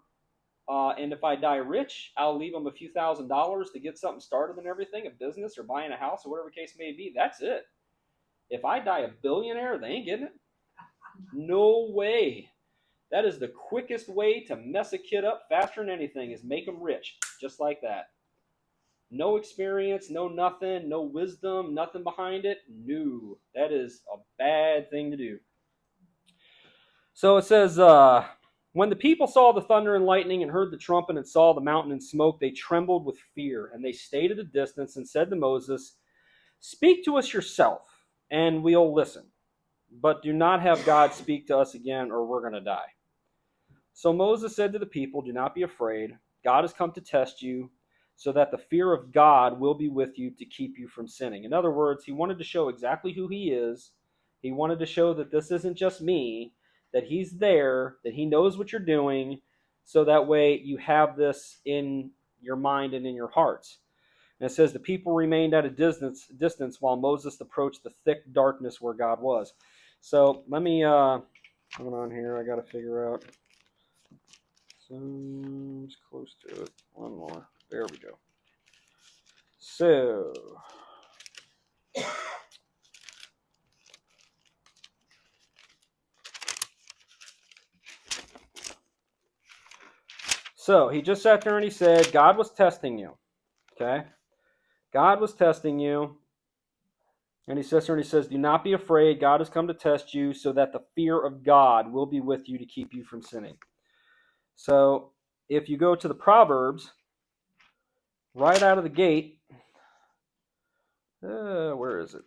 and if I die rich, I'll leave them a few $1,000s to get something started and everything, a business or buying a house or whatever the case may be. That's it. If I die a billionaire, they ain't getting it. No way. That is the quickest way to mess a kid up faster than anything, is make them rich, just like that. No experience, no nothing, no wisdom, nothing behind it. No, that is a bad thing to do. So it says, When the people saw the thunder and lightning and heard the trumpet and saw the mountain in smoke, they trembled with fear, and they stayed at a distance and said to Moses, "Speak to us yourself, and we'll listen. But do not have God speak to us again, or we're going to die." So Moses said to the people, "Do not be afraid. God has come to test you, so that the fear of God will be with you to keep you from sinning." In other words, he wanted to show exactly who he is. He wanted to show that this isn't just me, that he's there, that he knows what you're doing, so that way you have this in your mind and in your hearts. And it says the people remained at a distance while Moses approached the thick darkness where God was. So let me hold on here. I got to figure out. It's close to it. One more. There we go. So he just sat there and he said, God was testing you. Okay? God was testing you. And he sits there and he says, "Do not be afraid. God has come to test you so that the fear of God will be with you to keep you from sinning." So if you go to the Proverbs, right out of the gate, where is it?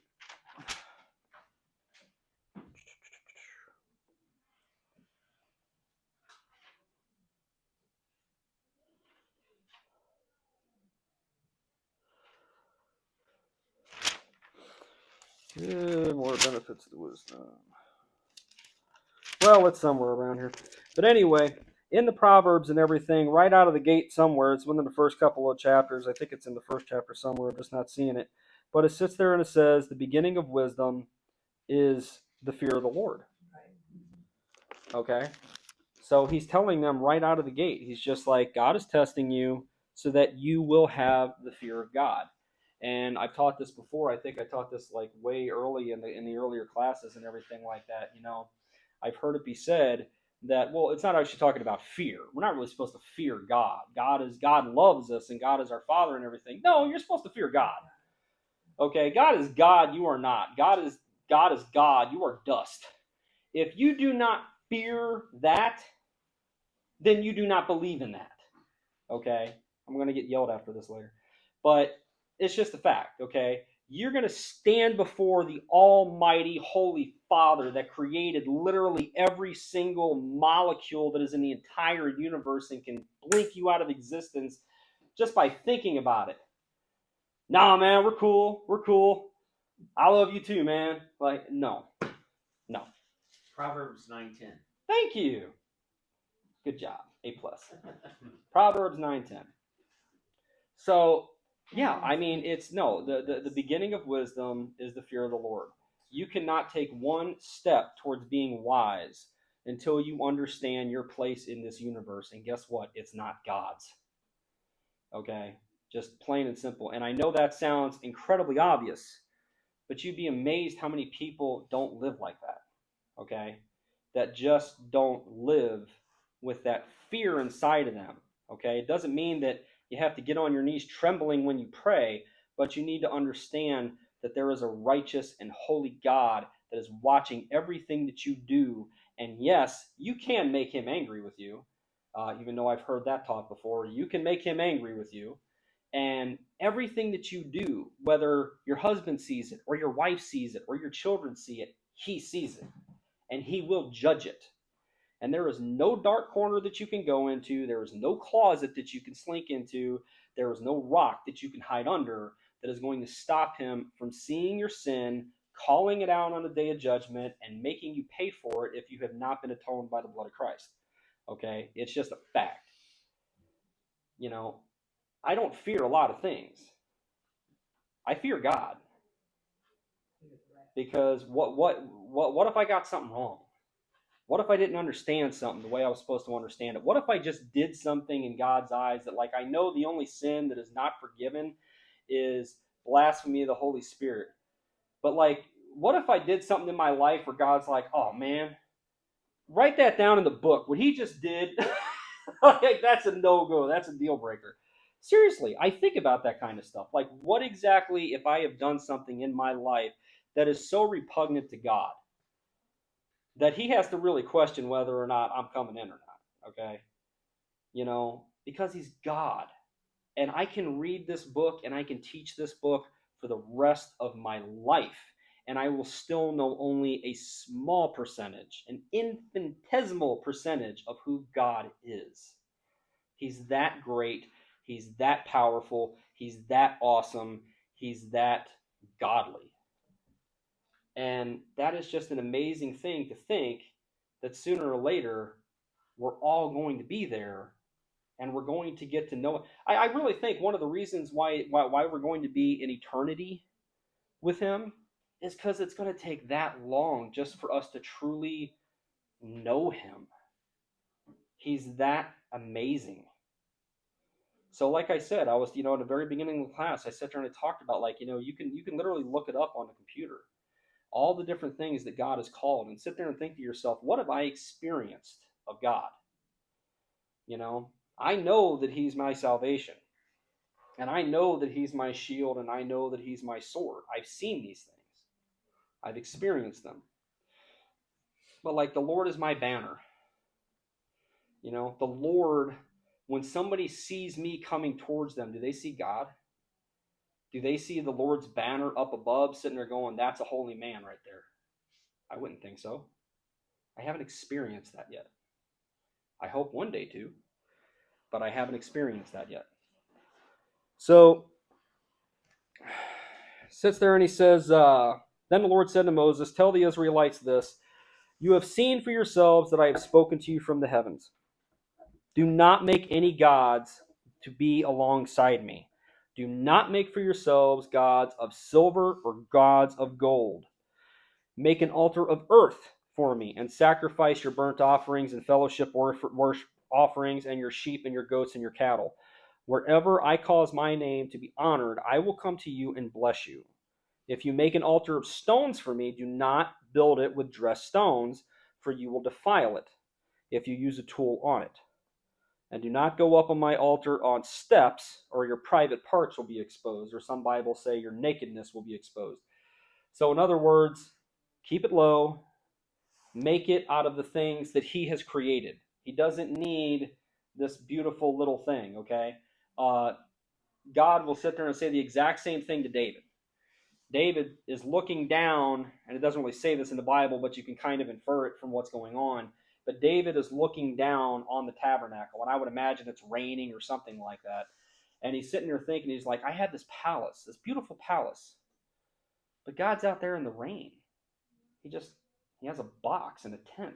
More benefits to wisdom. Well, it's somewhere around here. But anyway, in the Proverbs and everything, right out of the gate somewhere, it's within the first couple of chapters. I think it's in the first chapter somewhere, I'm just not seeing it. But it sits there and it says, the beginning of wisdom is the fear of the Lord. Okay? So he's telling them right out of the gate. He's just like, God is testing you so that you will have the fear of God. And I've taught this before. I think I taught this like way early in the earlier classes and everything like that. You know, I've heard it be said that, well, it's not actually talking about fear. We're not really supposed to fear God. God loves us and God is our Father and everything. No, you're supposed to fear God. Okay, God is God, you are not. God is God, you are dust. If you do not fear that, then you do not believe in that. Okay? I'm going to get yelled at for this later. But it's just a fact, okay? You're going to stand before the almighty holy Father that created literally every single molecule that is in the entire universe and can blink you out of existence just by thinking about it. Nah, man, we're cool. We're cool. I love you too, man. Like, no. Proverbs 9:10. Thank you. Good job. A+. Proverbs 9:10. So, yeah, I mean, the beginning of wisdom is the fear of the Lord. You cannot take one step towards being wise until you understand your place in this universe. And guess what? It's not God's. Okay? Just plain and simple. And I know that sounds incredibly obvious, but you'd be amazed how many people don't live like that. Okay? That just don't live with that fear inside of them. Okay? It doesn't mean that you have to get on your knees trembling when you pray, but you need to understand that there is a righteous and holy God that is watching everything that you do. And yes, you can make him angry with you, even though I've heard that taught before. You can make him angry with you. And everything that you do, whether your husband sees it, or your wife sees it, or your children see it, he sees it. And he will judge it. And there is no dark corner that you can go into. There is no closet that you can slink into. There is no rock that you can hide under that is going to stop him from seeing your sin, calling it out on the day of judgment, and making you pay for it if you have not been atoned by the blood of Christ. Okay? It's just a fact. You know, I don't fear a lot of things. I fear God. Because what if I got something wrong? What if I didn't understand something the way I was supposed to understand it? What if I just did something in God's eyes that, like, I know the only sin that is not forgiven is blasphemy of the Holy Spirit. But, like, what if I did something in my life where God's like, oh, man, write that down in the book. What he just did, like, that's a no-go. That's a deal breaker. Seriously, I think about that kind of stuff. Like, what exactly if I have done something in my life that is so repugnant to God that he has to really question whether or not I'm coming in or not. okay? Because he's God. And I can read this book and I can teach this book for the rest of my life. And I will still know only a small percentage, an infinitesimal percentage of who God is. He's that great. He's that powerful. He's that awesome. He's that godly. And that is just an amazing thing to think that sooner or later we're all going to be there and we're going to get to know it. I really think one of the reasons why we're going to be in eternity with him is because it's going to take that long just for us to truly know him. He's that amazing. So, like I said, I was, at the very beginning of the class, I sat there and I talked about, like, you can literally look it up on the computer, all the different things that God has called, and sit there and think to yourself, what have I experienced of God? I know that he's my salvation. And I know that he's my shield, and I know that he's my sword. I've seen these things. I've experienced them. But like the Lord is my banner. The Lord, when somebody sees me coming towards them, do they see God? Do they see the Lord's banner up above, sitting there going, that's a holy man right there? I wouldn't think so. I haven't experienced that yet. I hope one day to, but I haven't experienced that yet. So, sits there and he says, then the Lord said to Moses, tell the Israelites this, you have seen for yourselves that I have spoken to you from the heavens. Do not make any gods to be alongside me. Do not make for yourselves gods of silver or gods of gold. Make an altar of earth for me and sacrifice your burnt offerings and fellowship worship offerings and your sheep and your goats and your cattle. Wherever I cause my name to be honored, I will come to you and bless you. If you make an altar of stones for me, do not build it with dressed stones, for you will defile it if you use a tool on it. And do not go up on my altar on steps, or your private parts will be exposed, or some Bibles say your nakedness will be exposed. So in other words, keep it low, make it out of the things that he has created. He doesn't need this beautiful little thing, okay? God will sit there and say the exact same thing to David. David is looking down, and it doesn't really say this in the Bible, but you can kind of infer it from what's going on. But David is looking down on the tabernacle, and I would imagine it's raining or something like that. And he's sitting there thinking, he's like, I had this palace, this beautiful palace, but God's out there in the rain. He has a box and a tent.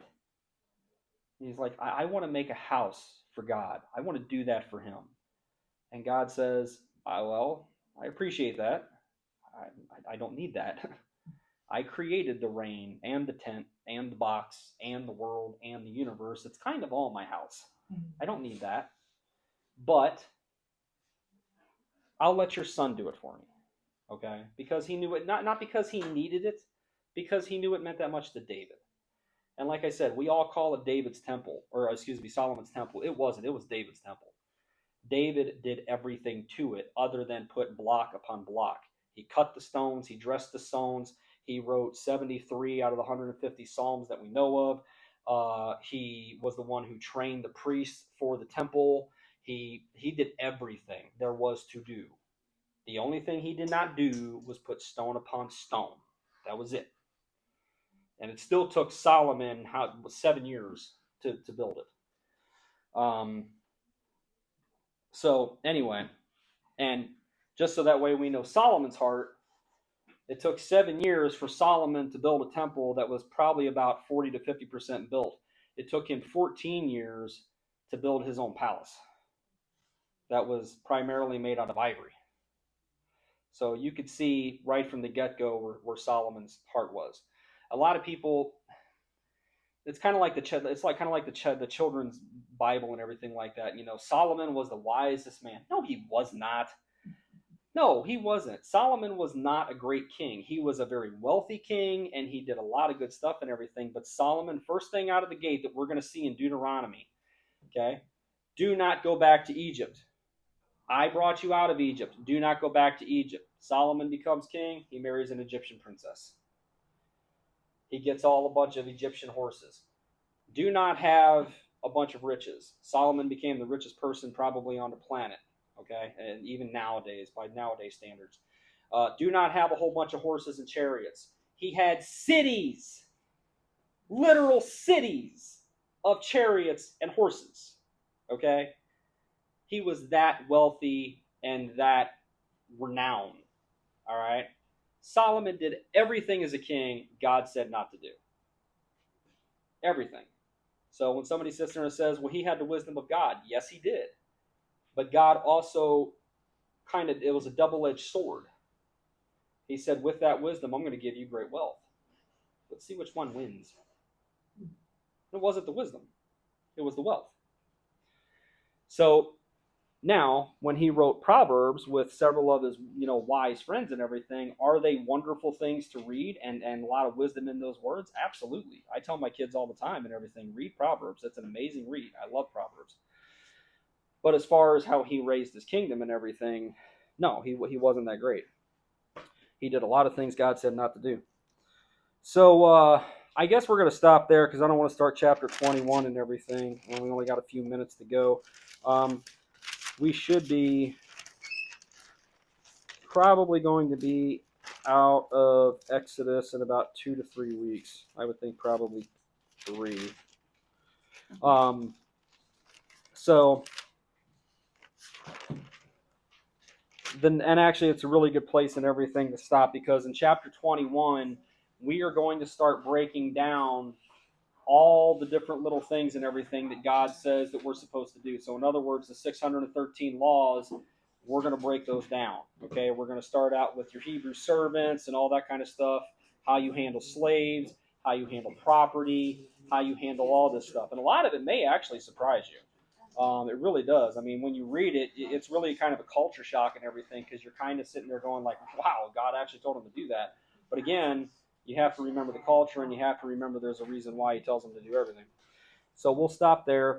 And he's like, I want to make a house for God. I want to do that for him. And God says, well, I appreciate that. I don't need that. I created the rain and the tent and the box and the world and the universe. It's kind of all my house. I don't need that. But I'll let your son do it for me. Okay? Because he knew it, not because he needed it, because he knew it meant that much to David. And like I said, we all call it David's temple, or excuse me, Solomon's temple. It wasn't. It was David's temple. David did everything to it other than put block upon block. He cut the stones. He dressed the stones. He wrote 73 out of the 150 psalms that we know of. He was the one who trained the priests for the temple. He did everything there was to do. The only thing he did not do was put stone upon stone. That was it. And it still took Solomon 7 years to build it. So anyway, and just so that way we know Solomon's heart, it took 7 years for Solomon to build a temple that was probably about 40 to 50% built. It took him 14 years to build his own palace that was primarily made out of ivory. So you could see right from the get-go where Solomon's heart was. A lot of people, it's kind of like the children's Bible and everything like that. Solomon was the wisest man. No, he was not. No, he wasn't. Solomon was not a great king. He was a very wealthy king, and he did a lot of good stuff and everything. But Solomon, first thing out of the gate that we're going to see in Deuteronomy, okay, do not go back to Egypt. I brought you out of Egypt. Do not go back to Egypt. Solomon becomes king. He marries an Egyptian princess. He gets a bunch of Egyptian horses. Do not have a bunch of riches. Solomon became the richest person probably on the planet, okay, and even nowadays, by nowadays standards. Do not have a whole bunch of horses and chariots. He had cities, literal cities of chariots and horses, okay? He was that wealthy and that renowned, all right? Solomon did everything as a king God said not to do. Everything. So when somebody sits there and says, well, he had the wisdom of God, yes, he did. But God also it was a double-edged sword. He said, with that wisdom, I'm going to give you great wealth. Let's see which one wins. It wasn't the wisdom. It was the wealth. So now, when he wrote Proverbs with several of his, wise friends and everything, are they wonderful things to read and a lot of wisdom in those words? Absolutely. I tell my kids all the time and everything, read Proverbs. It's an amazing read. I love Proverbs. But as far as how he raised his kingdom and everything, no, he wasn't that great. He did a lot of things God said not to do. So I guess we're going to stop there because I don't want to start chapter 21 and everything. And we only got a few minutes to go. We should be probably going to be out of Exodus in about 2 to 3 weeks. I would think probably 3. So then, and actually it's a really good place and everything to stop because in chapter 21, we are going to start breaking down all the different little things and everything that God says that we're supposed to do. So in other words, the 613 laws, we're going to break those down. Okay, we're going to start out with your Hebrew servants and all that kind of stuff, how you handle slaves, how you handle property, how you handle all this stuff. And a lot of it may actually surprise you. It really does. I mean, when you read it, it's really kind of a culture shock and everything because you're kind of sitting there going like, wow, God actually told him to do that. But again, you have to remember the culture and you have to remember there's a reason why he tells them to do everything. So we'll stop there.